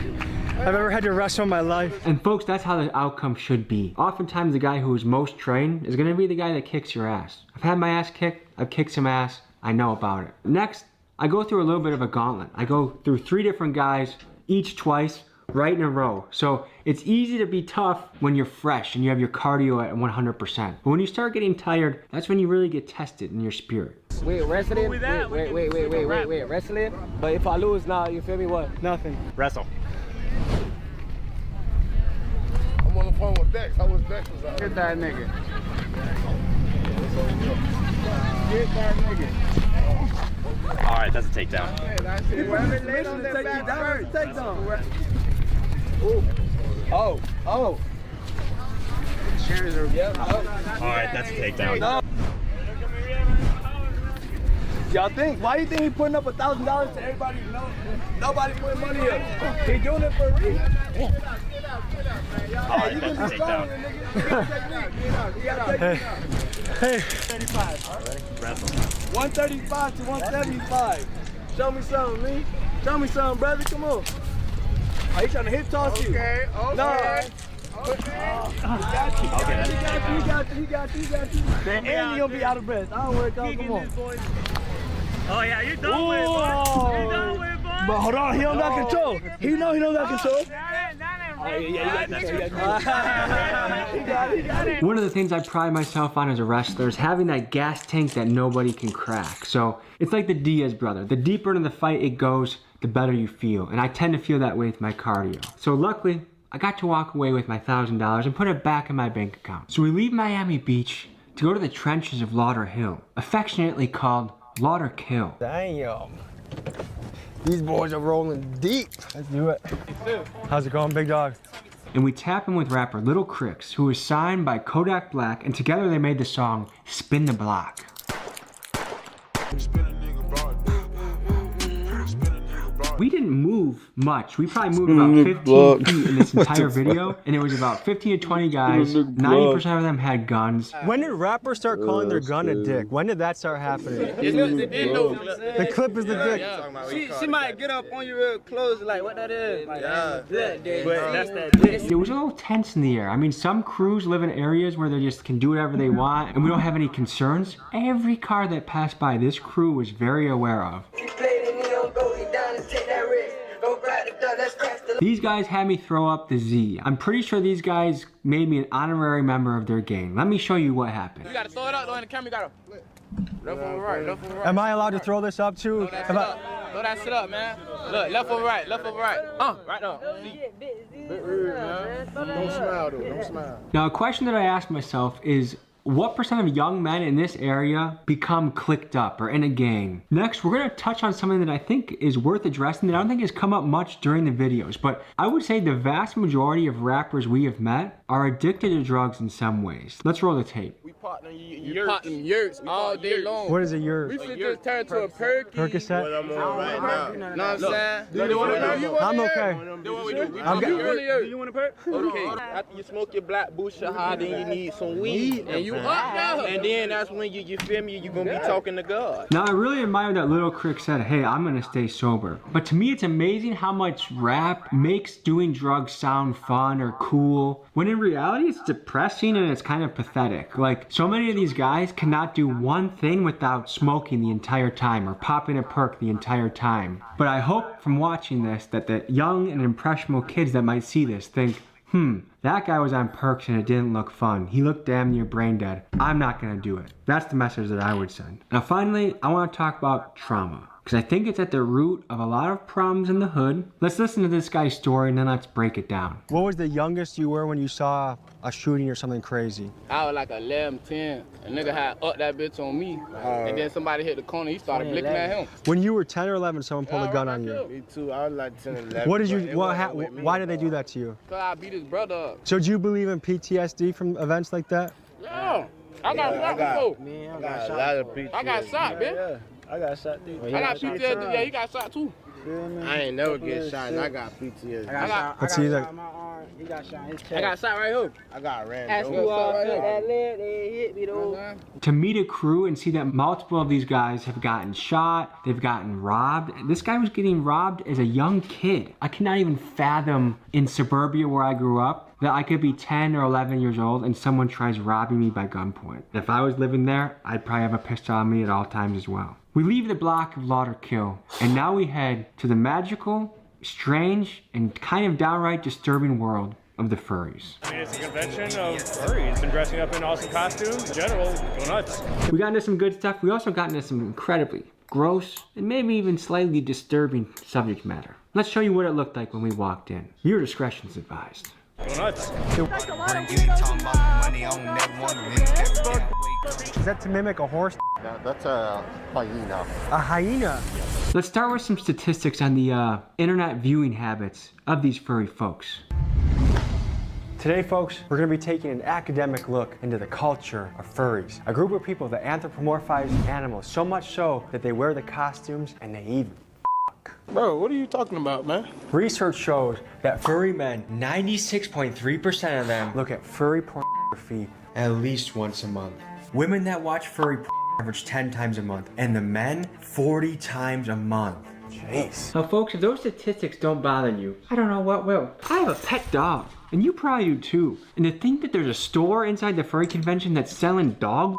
I've ever had to wrestle in my life. And folks, that's how the outcome should be. Oftentimes the guy who is most trained is gonna be the guy that kicks your ass. I've had my ass kicked, I've kicked some ass, I know about it. Next, I go through a little bit of a gauntlet. I go through 3 different guys, each twice, right in a row. So it's easy to be tough when you're fresh and you have your cardio at 100%. But when you start getting tired, that's when you really get tested in your spirit. Wait, wrestling? Wait, wrestling? But if I lose now, you feel me, what? Nothing. Wrestle. I'm on the phone with Dex. How was Dex was out? Get that nigga. Get that nigga. All right, that's a takedown. Oh. All right, that's a takedown. No. Y'all think? Why do you think he putting up $1,000 to everybody? Nobody putting money up. He doing it for a reason. All right, that's a takedown. Hey. 35. Wrestle. 135 to 175. Show me something, me. Show me something, brother. Come on. Are you trying to hip toss you? Okay. No. He got you. And you'll be out of breath. I don't worry, come on. Oh yeah, you done with it, boy. You done with it, boy. But hold on, he don't got control. He know he don't got control. One of the things I pride myself on as a wrestler is having that gas tank that nobody can crack. So it's like the Diaz brother. The deeper into the fight it goes, the better you feel. And I tend to feel that way with my cardio. So luckily, I got to walk away with my $1,000 and put it back in my bank account. So we leave Miami Beach to go to the trenches of Lauderhill, affectionately called Lauderkill. Damn. These boys are rolling deep. Let's do it. How's it going, big dog? And we tap in with rapper Little Cricks, who was signed by Kodak Black, and together they made the song Spin the Block. We didn't move much. We probably moved about 15 feet in this entire video, and it was about 15 to 20 guys. 90% of them had guns. When did rappers start calling their gun a dick? When did that start happening? The clip is the dick. She might get up on you real close, like what that is. Like, But that's that dick. It was a little tense in the air. I mean, some crews live in areas where they just can do whatever they want, and we don't have any concerns. Every car that passed by, this crew was very aware of. These guys had me throw up the Z. I'm pretty sure these guys made me an honorary member of their gang. Let me show you what happened. You gotta throw it up though in the camera, you gotta left over right, left over right. Am I allowed to throw this up too? Throw that shit up, man. Look, left over right, left over right. Right now. Don't smile though, don't smile. Now a question that I ask myself is, what % of young men in this area become clicked up or in a gang? Next, we're gonna touch on something that I think is worth addressing that I don't think has come up much during the videos, but I would say the vast majority of rappers we have met are addicted to drugs in some ways. Let's roll the tape. You pop them yurts all day long. What is a yurt? We should just turn to a perky. Percocet? Know what I'm saying? I'm okay. Do you want a perk? Okay. After you smoke your black Busha high, then you need some weed. And you up now. And then that's when you feel me, you're gonna be talking to God. Now I really admire that Little Crick said, hey, I'm gonna stay sober. But to me, it's amazing how much rap makes doing drugs sound fun or cool, when in reality, it's depressing and it's kind of pathetic. Like, so many of these guys cannot do one thing without smoking the entire time or popping a perk the entire time. But I hope from watching this that the young and impressionable kids that might see this think, that guy was on perks and it didn't look fun. He looked damn near brain dead. I'm not gonna do it. That's the message that I would send. Now finally, I wanna talk about trauma, because I think it's at the root of a lot of problems in the hood. Let's listen to this guy's story and then let's break it down. What was the youngest you were when you saw a shooting or something crazy? I was like 11, 10. A nigga had up that bitch on me. And then somebody hit the corner, he started blicking at him. When you were 10 or 11, someone pulled a gun on you. Me too, I was like 10 or 11. What did you, why did they do that to you? Cause I beat his brother up. So do you believe in PTSD from events like that? Yeah. I got shot before. Man, I got a lot of PTSD. I got shot, man. Yeah, I got shot too. I got PTSD, yeah, he got shot too. I ain't never get shot and I got PTSD. Let's see that. He got shot in his chest. I got shot right here. I got red. Ask who that leg, they hit me though. To meet a crew and see that multiple of these guys have gotten shot, they've gotten robbed. This guy was getting robbed as a young kid. I cannot even fathom in suburbia where I grew up that I could be 10 or 11 years old and someone tries robbing me by gunpoint. If I was living there, I'd probably have a pistol on me at all times as well. We leave the block of Lauderkill, and now we head to the magical, strange, and kind of downright disturbing world of the furries. I mean, it's a convention of furries. Been dressing up in awesome costumes. In general, go nuts. We got into some good stuff. We also got into some incredibly gross and maybe even slightly disturbing subject matter. Let's show you what it looked like when we walked in. Your discretion is advised. Go nuts. Is that to mimic a horse? That's a hyena. A hyena? Let's start with some statistics on the internet viewing habits of these furry folks. Today, folks, we're going to be taking an academic look into the culture of furries, a group of people that anthropomorphize animals so much so that they wear the costumes and they even Bro, what are you talking about, man? Research shows that furry men, 96.3% of them, look at furry pornography at least once a month. Women that watch furry porn average 10 times a month, and the men, 40 times a month. Jeez. Now, folks, if those statistics don't bother you, I don't know what will. I have a pet dog, and you probably do too. And to think that there's a store inside the furry convention that's selling dog,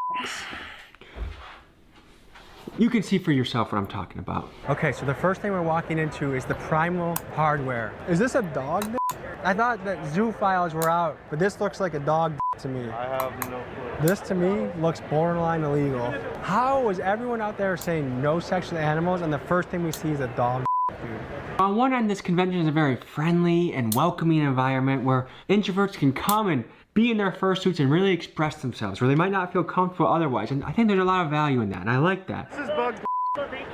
you can see for yourself what I'm talking about. Okay, so the first thing we're walking into is the primal hardware. Is this a dog? I thought that zoophiles were out, but this looks like a dog to me. I have no clue. This to me looks borderline illegal. How was everyone out there saying no sex with animals and the first thing we see is a dog? On one end, this convention is a very friendly and welcoming environment where introverts can come and be in their fursuits and really express themselves, where they might not feel comfortable otherwise. And I think there's a lot of value in that, and I like that. This is bug.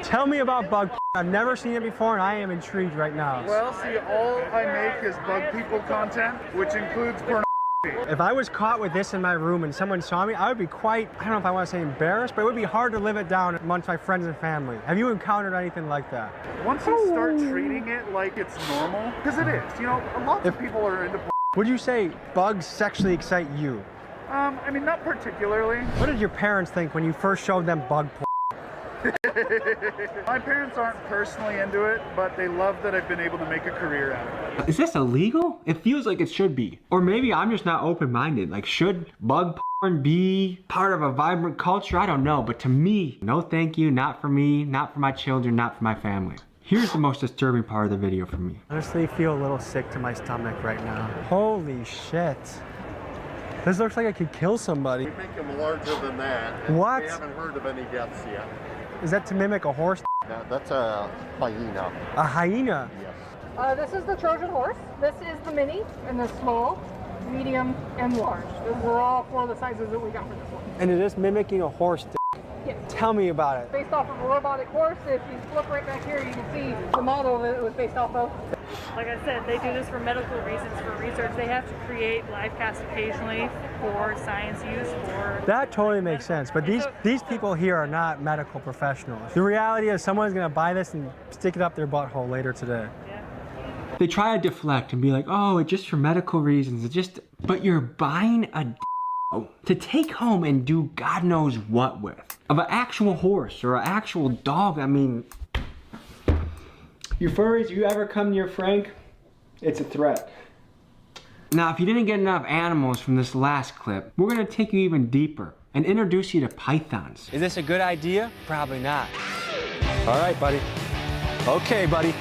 Tell me about bug. I've never seen it before, and I am intrigued right now. Well, see, all I make is bug people content, which includes pornography. If I was caught with this in my room and someone saw me, I would be quite, I don't know if I want to say embarrassed, but it would be hard to live it down amongst my friends and family. Have you encountered anything like that? Once you start treating it like it's normal, because it is, you know, lots of people are into porn. Would you say bugs sexually excite you? I mean, not particularly. What did your parents think when you first showed them bug porn? My parents aren't personally into it, but they love that I've been able to make a career out of it. Is this illegal? It feels like it should be. Or maybe I'm just not open-minded. Like, should bug porn be part of a vibrant culture? I don't know, but to me, no thank you, not for me, not for my children, not for my family. Here's the most disturbing part of the video for me. Honestly, feel a little sick to my stomach right now. Holy shit. This looks like I could kill somebody. We make them larger than that. What? We haven't heard of any deaths yet. Is that to mimic a horse? That's a hyena. A hyena? Yes. This is the Trojan horse. This is the mini, and the small, medium, and large. Those are all four of the sizes that we got for this one. And it is mimicking a horse. Yes. Tell me about it. Based off of a robotic horse. If you look right back here, you can see the model that it was based off of. Like I said, they do this for medical reasons, for research. They have to create live casts occasionally for science use. That totally makes sense, but these people here are not medical professionals. The reality is someone's gonna buy this and stick it up their butthole later today. They try to deflect and be like, oh, it's just for medical reasons. But you're buying a to take home and do God knows what with. Of an actual horse or an actual dog, I mean. You furries, you ever come near Frank? It's a threat. Now, if you didn't get enough animals from this last clip, we're gonna take you even deeper and introduce you to pythons. Is this a good idea? Probably not. All right, buddy. Okay, buddy.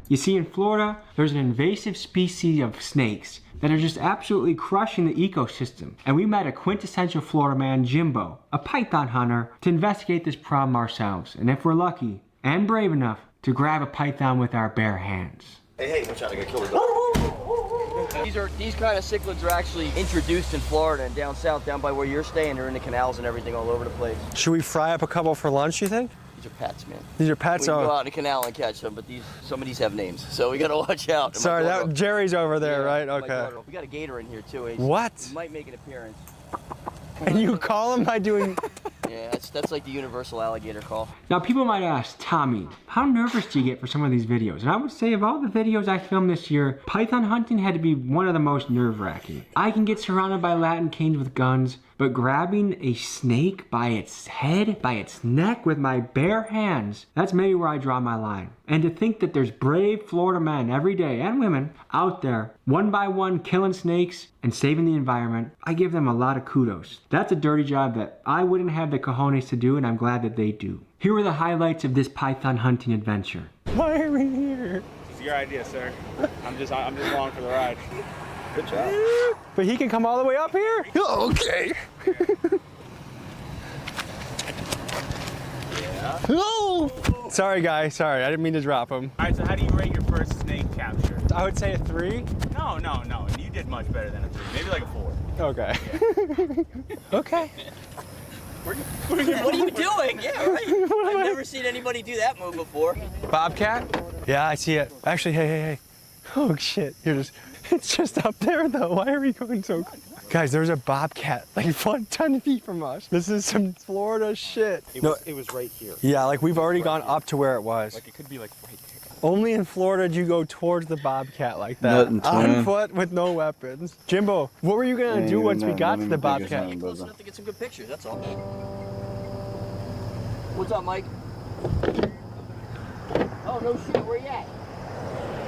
You see, in Florida, there's an invasive species of snakes that are just absolutely crushing the ecosystem. And we met a quintessential Florida man, Jimbo, a python hunter, to investigate this problem ourselves. And if we're lucky and brave enough to grab a python with our bare hands. Hey, watch out, I got killed. These kind of cichlids are actually introduced in Florida and down south, down by where you're staying. They're in the canals and everything all over the place. Should we fry up a couple for lunch, you think? These are pets, man. These are pets? We can go out in the canal and catch them, but some of these have names, so we gotta watch out. Sorry, Jerry's over there, right? Okay. We got a gator in here too. What? He might make an appearance. And you call him by doing... Yeah, that's like the universal alligator call. Now people might ask, Tommy, how nervous do you get for some of these videos? And I would say of all the videos I filmed this year, python hunting had to be one of the most nerve-wracking. I can get surrounded by Latin kings with guns, but grabbing a snake by its head, by its neck with my bare hands, that's maybe where I draw my line. And to think that there's brave Florida men every day, and women, out there, one by one, killing snakes and saving the environment, I give them a lot of kudos. That's a dirty job that I wouldn't have the cojones to do, and I'm glad that they do. Here were the highlights of this python hunting adventure. Why are we here? It's your idea, sir. I'm just along for the ride. Good job. But he can come all the way up here? Okay. Yeah. No! Sorry, guys. Sorry. I didn't mean to drop him. All right, so how do you rate your first snake capture? I would say a 3. No. You did much better than a 3. Maybe like a 4. Okay. Yeah. Okay. What are you doing? Yeah, right. I've never seen anybody do that move before. Bobcat? Yeah, I see it. Actually, hey. Oh, shit. It's just up there, though. Why are we going so quick? Guys, there's a bobcat like 10 feet from us. This is some Florida shit. It was right here. Yeah, like we've already gone up to where it was. Like it could be like right there. Only in Florida do you go towards the bobcat like that. On foot with no weapons. Jimbo, what were you gonna do once we got to the bobcat? Get close enough to get some good pictures, that's all. What's up, Mike? Oh, no shit, where you at?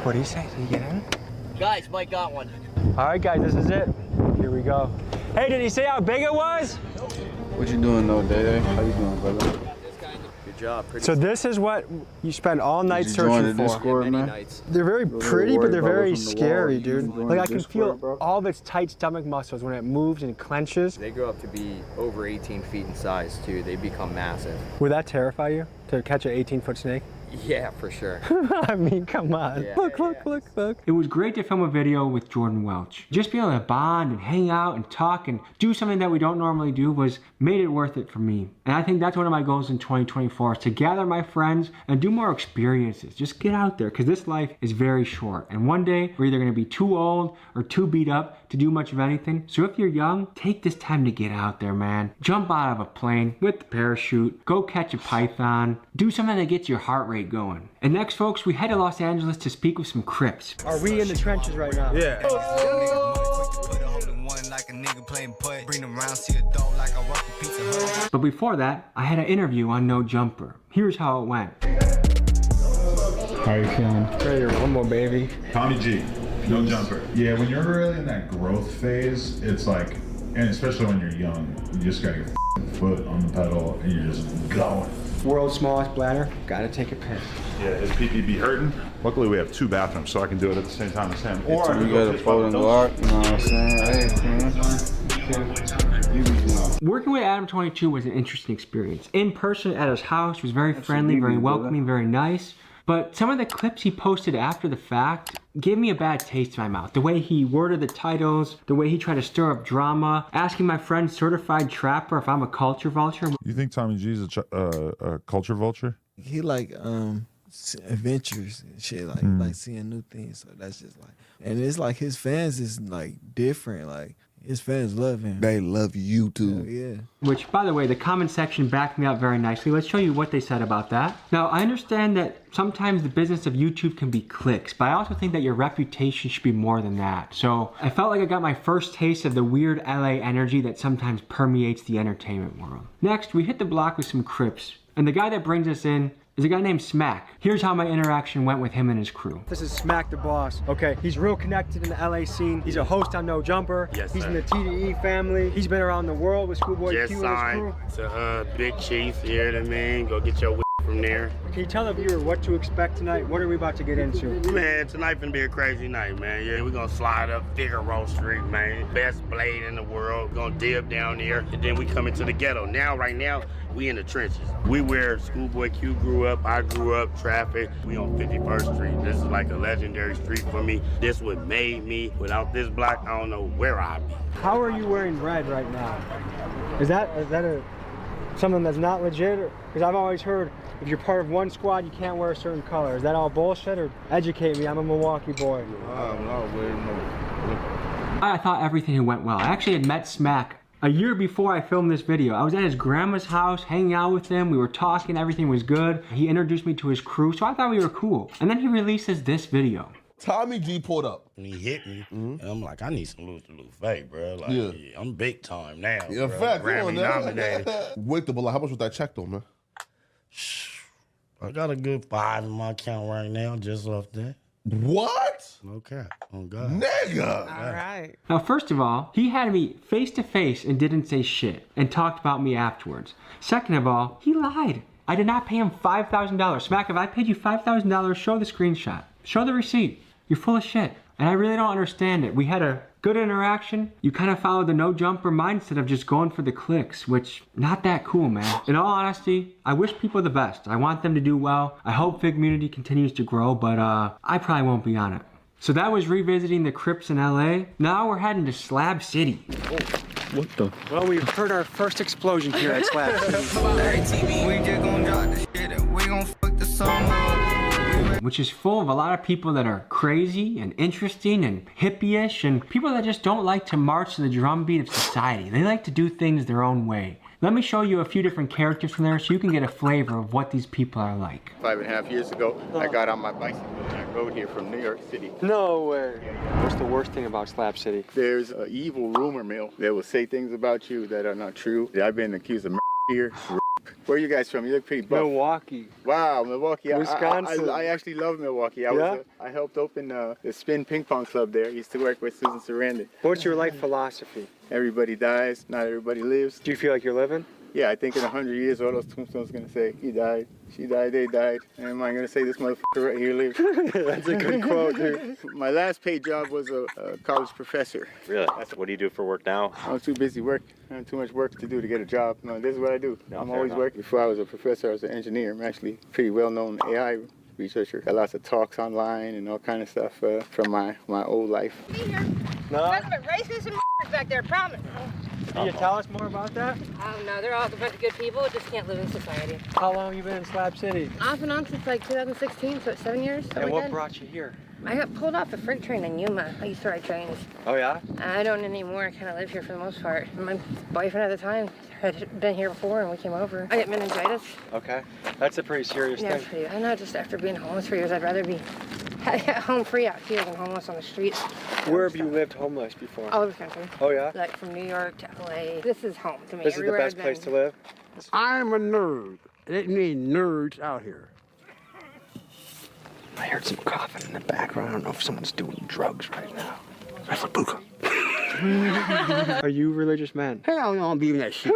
What do you say? Did you get in? Guys, Mike got one. All right, guys, this is it. Here we go. Hey, did he say how big it was? What you doing though, Day? How you doing, brother? Good job. So this is what you spend all night Did you searching join the for. Discord, man? They're very pretty, but they're very scary, dude. join Like the I can Discord, feel all of its tight stomach muscles when it moves and clenches. They grow up to be over 18 feet in size too. They become massive. Would that terrify you to catch an 18-foot snake? Yeah, for sure. I mean, come on. Yeah. Look. It was great to film a video with Jordan Welch. Just being able to bond and hang out and talk and do something that we don't normally do made it worth it for me. And I think that's one of my goals in 2024 is to gather my friends and do more experiences. Just get out there because this life is very short. And one day we're either going to be too old or too beat up to do much of anything. So if you're young, take this time to get out there, man. Jump out of a plane with the parachute, go catch a python, do something that gets your heart rate going. And next, folks, we head to Los Angeles to speak with some Crips. Are we in the trenches right now? Yeah. But before that, I had an interview on No Jumper. Here's how it went. How are you feeling? Ready to rumble, baby. Tommy G, No Jumper. Yeah, when you're really in that growth phase, it's like, and especially when you're young, you just got your foot on the pedal and you're just going. World's smallest bladder, gotta take a piss. Yeah, his pee be hurting. Luckily, we have 2 bathrooms, so I can do it at the same time as him. Or I You can got a piss fold by and myself. guard, you know what I'm saying? Hey, Working with Adam 22 was an interesting experience. In person at his house, was very friendly, very welcoming, very nice. But some of the clips he posted after the fact gave me a bad taste in my mouth. The way he worded the titles, the way he tried to stir up drama, asking my friend Certified Trapper if I'm a culture vulture. You think Tommy G's a culture vulture? He like adventures and shit, like seeing new things. So that's just like, and it's like his fans is like different. Like his fans love him. They love you too. Yeah. Which, by the way, the comment section backed me up very nicely. Let's show you what they said about that. Now, I understand that sometimes the business of YouTube can be clicks, but I also think that your reputation should be more than that. So I felt like I got my first taste of the weird LA energy that sometimes permeates the entertainment world. Next, we hit the block with some Crips. And the guy that brings us in is a guy named Smack. Here's how my interaction went with him and his crew. This is Smack the Boss. Okay, he's real connected in the LA scene. He's a host on No Jumper. Yes, He's sir. in the TDE family. He's been around the world with Schoolboy Just Q and his signed crew. to Big Chief here, the man. Go get your from there. Can you tell the viewer what to expect tonight? What are we about to get into? Man, tonight gonna be a crazy night, man. Yeah, we're gonna slide up Figueroa Street, man. Best blade in the world. We're gonna dip down there, and then we come into the ghetto. Right now, we in the trenches. We where Schoolboy Q grew up, I grew up, traffic. We on 51st Street. This is like a legendary street for me. This what made me. Without this block, I don't know where I'd be. How are you wearing red right now? Is that something that's not legit? Because I've always heard if you're part of one squad, you can't wear a certain color. Is that all bullshit, or educate me? I'm a Milwaukee boy. I thought everything went well. I actually had met Smack a year before I filmed this video. I was at his grandma's house, hanging out with him. We were talking, everything was good. He introduced me to his crew, so I thought we were cool. And then he releases this video. Tommy G pulled up. And he hit me, and I'm like, I need some Luther Lufe, bro. Like, Yeah. I'm big time now. Yeah, bro. fact. Come Grammy on now. nominated. Wait, but like, how much was that check though, man? I got a good 5 in my account right now, just off that. What? Okay. Oh God. Nigga. All right. Now, first of all, he had me face to face and didn't say shit and talked about me afterwards. Second of all, he lied. I did not pay him $5,000. Smack, if I paid you $5,000, show the screenshot. Show the receipt. You're full of shit. And I really don't understand it. We had a good interaction. You kind of followed the no jumper mindset of just going for the clicks, which not that cool, man. In all honesty, I wish people the best. I want them to do well. I hope the community continues to grow, but I probably won't be on it. So that was revisiting the Crips in LA. Now we're heading to Slab City. What the? Well, we've heard our first explosion here at Slab City. We just gon' drop the shit and we gon' fuck the song up. Which is full of a lot of people that are crazy and interesting and hippie-ish and people that just don't like to march to the drumbeat of society. They like to do things their own way. Let me show you a few different characters from there so you can get a flavor of what these people are like. 5.5 years ago, I got on my bicycle and I rode here from New York City. No way. What's the worst thing about Slab City? There's an evil rumor mill that will say things about you that are not true. I've been accused of here. Where are you guys from? You look pretty buff. Milwaukee. Wow, Milwaukee. Wisconsin. I actually love Milwaukee. I helped open the Spin Ping Pong Club there. I used to work with Susan Sarandon. What's your life philosophy? Everybody dies, not everybody lives. Do you feel like you're living? Yeah, I think in 100 years, all those tombstones gonna say, he died, she died, they died. And am I gonna say this motherfucker right here lives? That's a good quote, dude. My last paid job was a college professor. Really? What do you do for work now? I'm too busy working. I have too much work to do to get a job. No, this is what I do. No, I'm fair always enough. working. Before I was a professor, I was an engineer. I'm actually a pretty well-known AI researcher. Got lots of talks online and all kind of stuff from my old life. No? Nothing but racist and back there, promise. Can you tell us more about that? No, they're all a bunch of good people, just can't live in society. How long have you been in Slab City? Off and on since like 2016, so it's 7 years. And what brought you here? I got pulled off a freight train in Yuma. I used to ride trains. Oh, yeah? I don't anymore. I kind of live here for the most part. My boyfriend at the time had been here before and we came over. I got meningitis. Okay. That's a pretty serious Yeah, thing. I know, just after being homeless for years, I'd rather be home free out here than homeless on the streets. Where have you lived homeless before? All over the country. Oh, yeah? Like from New York to LA. This is home to me. This is the best place to live? I'm a nerd. It means nerds out here. I heard some coughing in the background. I don't know if someone's doing drugs right now. That's a buka. Are you a religious man? Hell no, I'm beating that shit.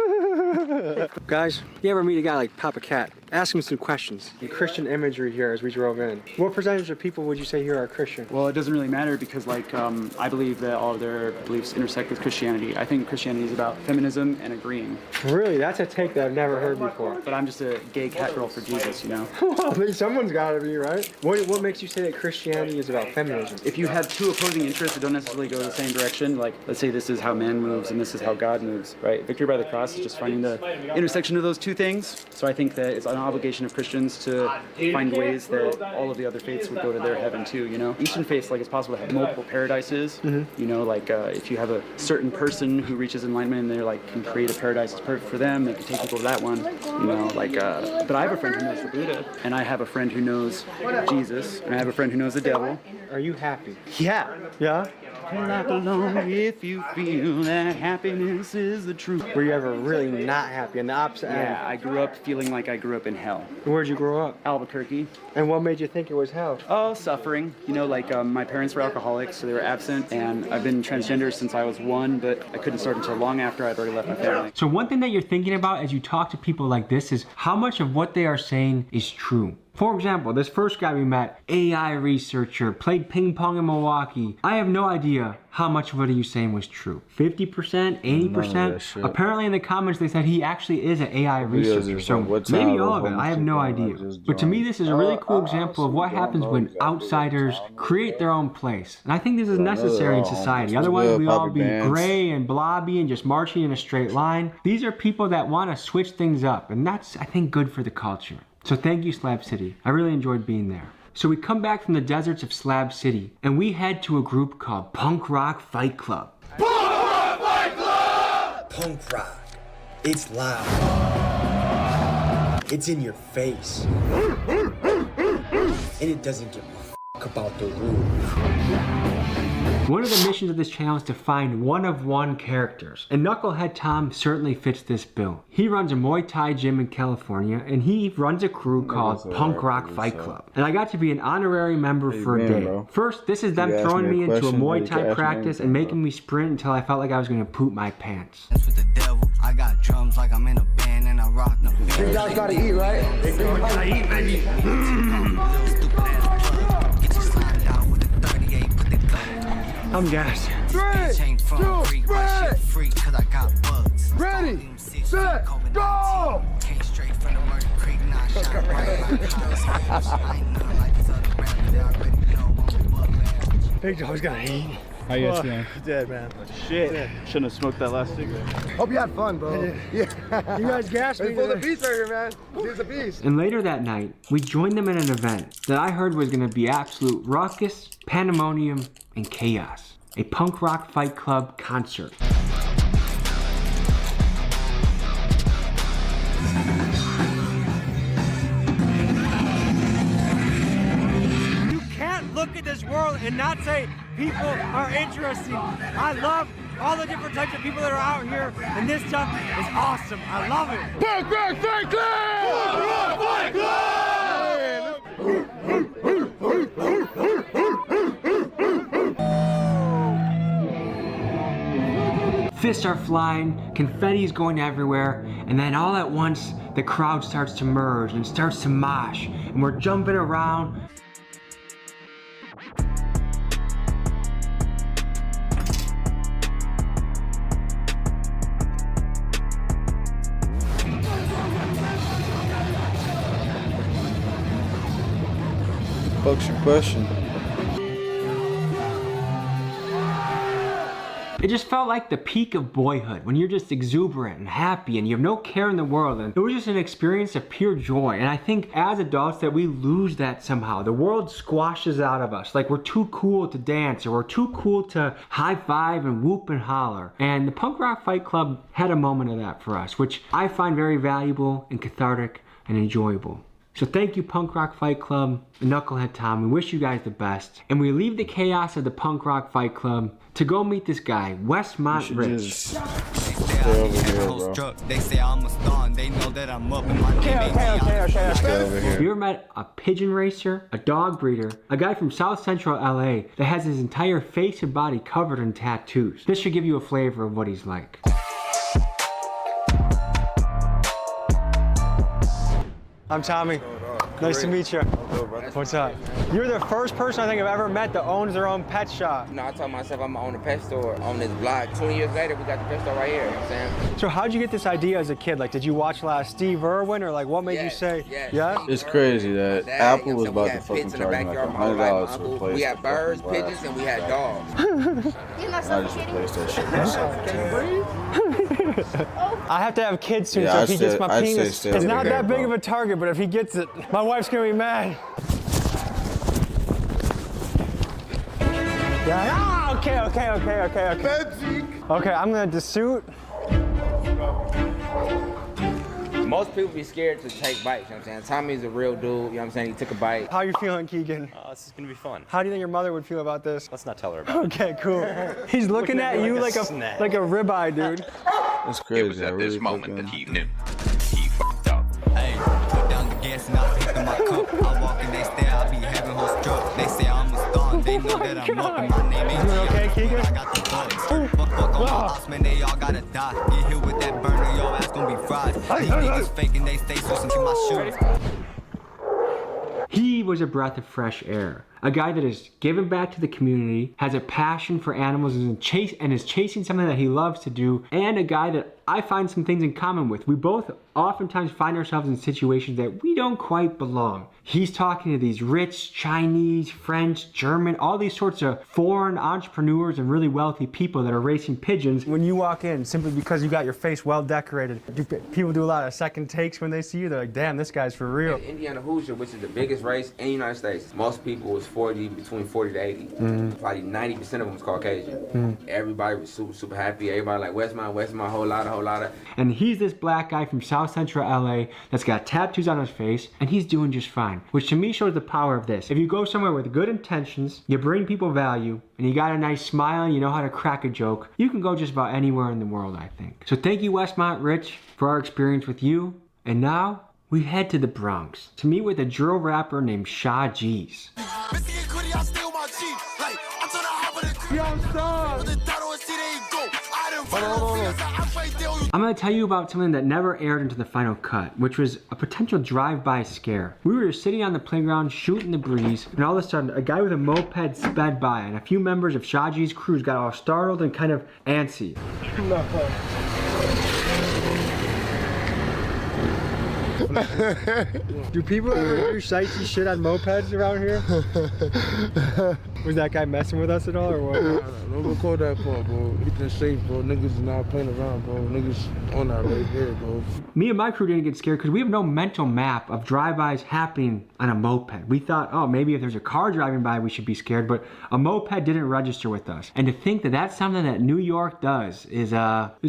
Guys, you ever meet a guy like Papa Cat? Ask him some questions. The Christian imagery here as we drove in. What percentage of people would you say here are Christian? Well, it doesn't really matter because, like, I believe that all of their beliefs intersect with Christianity. I think Christianity is about feminism and agreeing. Really? That's a take that I've never heard before. But I'm just a gay cat girl for Jesus, you know? Well, I mean, someone's got to be, right? What makes you say that Christianity is about feminism? If you have two opposing interests that don't necessarily go the same direction, like, let's say this is how man moves and this is how God moves, right? Victory by the cross is just finding the intersection of those two things. So I think that it's an obligation of Christians to find ways that all of the other faiths would go to their heaven too, you know? Eastern faiths, like, it's possible to have multiple paradises, you know, like if you have a certain person who reaches enlightenment and they're like, can create a paradise that's perfect for them, they can take people to that one, you know, like, but I have a friend who knows the Buddha, and I have a friend who knows Jesus, and I have a friend who knows the devil. Are you happy? Yeah. Yeah? Clap along if you feel that happiness is the truth. Were you ever really not happy? And the opposite end? Yeah, I grew up feeling like I grew up in hell. Where'd you grow up? Albuquerque. And what made you think it was hell? Oh, suffering. You know, like my parents were alcoholics, so they were absent, and I've been transgender since I was 1, but I couldn't start until long after I'd already left my family. So one thing that you're thinking about as you talk to people like this is how much of what they are saying is true. For example, this first guy we met, AI researcher, played ping pong in Milwaukee. I have no idea how much of what he was saying was true. 50%, 80%? Apparently in the comments they said he actually is an AI researcher, so maybe all of it, I have no idea. But to me this is a really cool example of what happens when outsiders create their own place. And I think this is necessary in society, otherwise we all be gray and blobby and just marching in a straight line. These are people that want to switch things up, and that's, I think, good for the culture. So thank you, Slab City. I really enjoyed being there. So we come back from the deserts of Slab City, and we head to a group called Punk Rock Fight Club. Punk Rock Fight Club! punk rock. It's loud. It's in your face. And it doesn't give a fuck about the rules. One of the missions of this channel is to find one-of-one characters, and Knucklehead Tom certainly fits this bill. He runs a Muay Thai gym in California, and he runs a crew called Punk Rock Fight Club. And I got to be an honorary member for a day. Bro? First, this is them You asked throwing me me a into a question, Muay but you Thai can ask me practice anything, and making me sprint until I felt like I was gonna poop my pants. With the devil, I got drums like I'm in a band and I rock them. Big dogs gotta eat, right? Big dogs gotta eat, baby. I'm gassed. 3, 2, 1. Ready, set, go! Big dog's gotta eat. How you guys feeling? Dead, man. Shit. Shouldn't have smoked that last cigarette. Hope you had fun, bro. Yeah. You guys gassed me. For the beast right here, man. Here's the beast. And later that night, we joined them in an event that I heard was gonna be absolute ruckus, pandemonium, and chaos. A Punk Rock Fight Club concert. You can't look at this world and not say people are interesting. I love all the different types of people that are out here, and this stuff is awesome. I love it. Punk Rock Fight Club! Punk Rock Fight Club! Fists are flying, confetti's going everywhere, and then all at once, the crowd starts to merge and starts to mosh, and we're jumping around. What's your question? It just felt like the peak of boyhood, when you're just exuberant and happy and you have no care in the world. And it was just an experience of pure joy. And I think as adults that we lose that somehow. The world squashes out of us. Like we're too cool to dance, or we're too cool to high five and whoop and holler. And the Punk Rock Fight Club had a moment of that for us, which I find very valuable and cathartic and enjoyable. So thank you, Punk Rock Fight Club and Knucklehead Tom. We wish you guys the best. And we leave the chaos of the Punk Rock Fight Club to go meet this guy, Westmont Rich. They say I'm a star and they know that I'm up in my Okay. Have you ever met a pigeon racer, a dog breeder, a guy from South Central LA that has his entire face and body covered in tattoos? This should give you a flavor of what he's like. I'm Tommy. Nice to meet you. What's up? You're the first person I think I've ever met that owns their own pet shop. No, I told myself I'm gonna own a pet store on this block. 20 years later, we got the pet store right here, you know what I'm saying? So how'd you get this idea as a kid? Like, did you watch a lot of Steve Irwin, or like what made you say, yeah? It's crazy that Apple was about to fucking charge me like $100 to replace. We had birds, pigeons, and we had dogs. I just replaced that shit myself. I have to have kids soon, Yeah, so if he gets I'd my say penis, stay it's over not here, that big bro. of a target, but if he gets it, my wife's gonna be mad. Yeah, okay. Okay, I'm gonna desuit. Most people be scared to take bites, you know what I'm saying? Tommy's a real dude, you know what I'm saying? He took a bite. How you feeling, Keegan? This is gonna be fun. How do you think your mother would feel about this? Let's not tell her about Okay, cool. He's looking at you like a ribeye, dude. That's crazy. It was at this moment that he knew. He fucked up. Hey, put down the gas and I pick up my cup. I walk and they stare, I be having whole struck. They say I'm a star, they know that I'm up and my name ain't okay, Keegan? I got the bugs. Fuck on my house, man, they all gotta die. Get hit with that burner, your ass gonna be fried. These niggas faking, they stay switching to my shoes. He was a breath of fresh air. A guy that is giving back to the community, has a passion for animals, and is chasing something that he loves to do, and a guy that I find some things in common with. We both oftentimes find ourselves in situations that we don't quite belong. He's talking to these rich Chinese, French, German, all these sorts of foreign entrepreneurs and really wealthy people that are racing pigeons. When you walk in, simply because you got your face well decorated, do people do a lot of second takes when they see you? They're like, damn, this guy's for real. Indiana Hoosier, which is the biggest race in the United States, most people was between 40 to 80. Probably 90% of them was Caucasian. Everybody was super happy. Everybody like, where's my whole lot of. And he's this black guy from South Central LA that's got tattoos on his face, and he's doing just fine. Which to me shows the power of this. If you go somewhere with good intentions, you bring people value, and you got a nice smile, and you know how to crack a joke, you can go just about anywhere in the world, I think. So thank you, Westmont Rich, for our experience with you. And now, we head to the Bronx to meet with a drill rapper named Sha G's. I'm gonna tell you about something that never aired into the final cut, which was a potential drive-by scare. We were just sitting on the playground shooting the breeze, and all of a sudden a guy with a moped sped by, and a few members of Sha G's crews got all startled and kind of antsy. Do people ever do sightsee shit on mopeds around here? Was that guy messing with us at all, or what? Don't record that part, bro. Everything safe, bro. Niggas is not playing around, bro. Niggas on that right here, bro. Me and my crew didn't get scared because we have no mental map of drive-bys happening on a moped. We thought, oh, maybe if there's a car driving by, we should be scared, but a moped didn't register with us. And to think that that's something that New York does is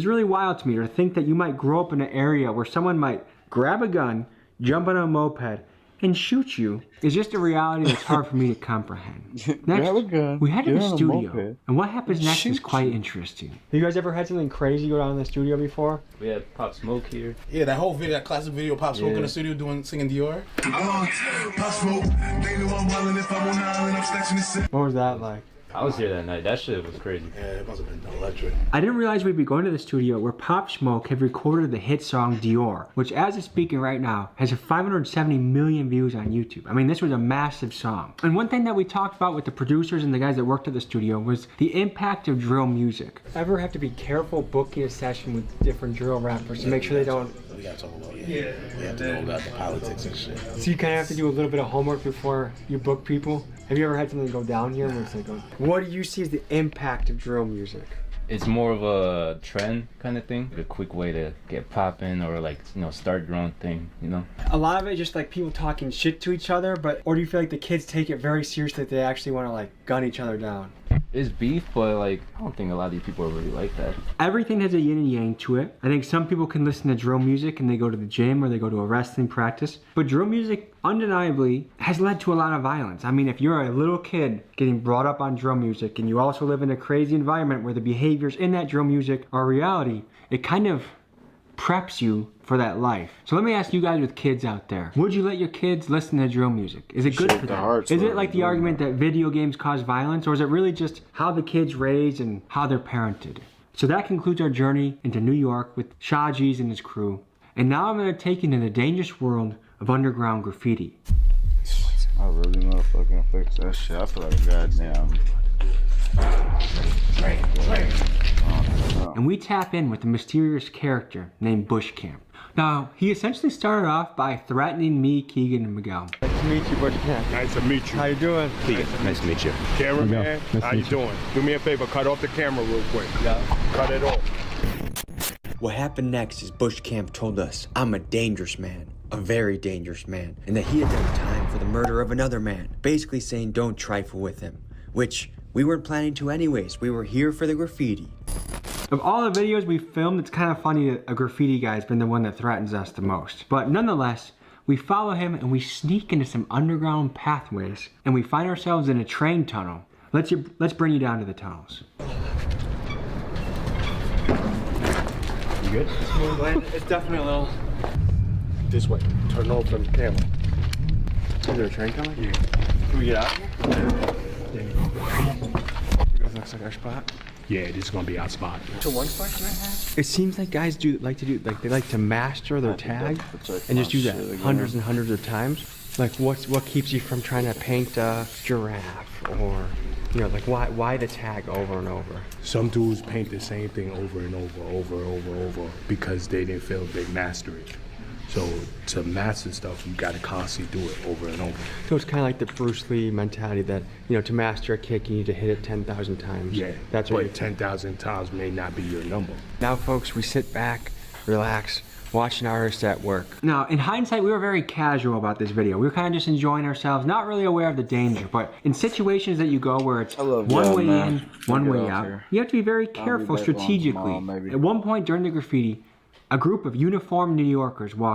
really wild to me. Or to think that you might grow up in an area where someone might grab a gun, jump on a moped, and shoot you is just a reality that's hard for me to comprehend. Next, we head to the studio, and what happens next is quite interesting. Have you guys ever had something crazy go down in the studio before? We had Pop Smoke here. Yeah, that whole video, that classic video, Pop Smoke in the studio singing Dior. Pop Smoke, they know I'm wildin' if I'm on the island, I'm snatching the. What was that like? I was here that night. That shit was crazy. Yeah, it must have been electric. I didn't realize we'd be going to the studio where Pop Smoke had recorded the hit song Dior, which as of speaking right now has 570 million views on YouTube. I mean, this was a massive song. And one thing that we talked about with the producers and the guys that worked at the studio was the impact of drill music. Ever have to be careful booking a session with different drill rappers to make sure they don't... We gotta talk about We have to know about the politics and shit. So you kind of have to do a little bit of homework before you book people? Have you ever had something go down here where it's like, what do you see as the impact of drill music? It's more of a trend kind of thing. A quick way to get popping or like, you know, start your own thing, you know? A lot of it just like people talking shit to each other, or do you feel like the kids take it very seriously that they actually want to like gun each other down? It's beef, but like, I don't think a lot of these people are really like that. Everything has a yin and yang to it. I think some people can listen to drill music and they go to the gym or they go to a wrestling practice. But drill music undeniably has led to a lot of violence. I mean, if you're a little kid getting brought up on drill music and you also live in a crazy environment where the behaviors in that drill music are reality, it kind of preps you for that life. So let me ask you guys with kids out there, would you let your kids listen to drill music? Is it good for them? Is it like the argument that video games cause violence, or is it really just how the kids raised and how they're parented? So that concludes our journey into New York with Sha G's and his crew. And now I'm gonna take you into the dangerous world of underground graffiti. I really motherfucking fix that shit. I feel like a goddamn. And we tap in with a mysterious character named Bushcamp. Now, he essentially started off by threatening me, Keegan, and Miguel. Nice to meet you, Bushcamp. Nice to meet you. How you doing? Keegan, nice to meet you. Cameraman, how you doing? Do me a favor, cut off the camera real quick. Yeah. Cut it off. What happened next is Bushcamp told us I'm a dangerous man, a very dangerous man, and that he had done time for the murder of another man, basically saying don't trifle with him, which we weren't planning to anyways. We were here for the graffiti. Of all the videos we filmed, it's kind of funny that a graffiti guy's been the one that threatens us the most. But nonetheless, we follow him and we sneak into some underground pathways and we find ourselves in a train tunnel. Let's bring you down to the tunnels. You good? It's definitely a little... This way. Turn off the camera. Is there a train coming? Yeah. Can we get out here? Yeah. This looks like our spot. Yeah, this is gonna be our spot. So one question I have. It seems like guys they like to master their tag and just do that hundreds and hundreds of times. Like what keeps you from trying to paint a giraffe, or you know, like why the tag over and over? Some dudes paint the same thing over and over because they didn't feel they mastered it. So to master stuff, you gotta constantly do it over and over. So it's kind of like the Bruce Lee mentality that, you know, to master a kick, you need to hit it 10,000 times. Yeah, that's what 10,000 times may not be your number. Now, folks, we sit back, relax, watching artists at work. Now, in hindsight, we were very casual about this video. We were kind of just enjoying ourselves, not really aware of the danger. But in situations that you go where it's one way in, one way out, you have to be very careful strategically. At one point during the graffiti, a group of uniformed New Yorkers walked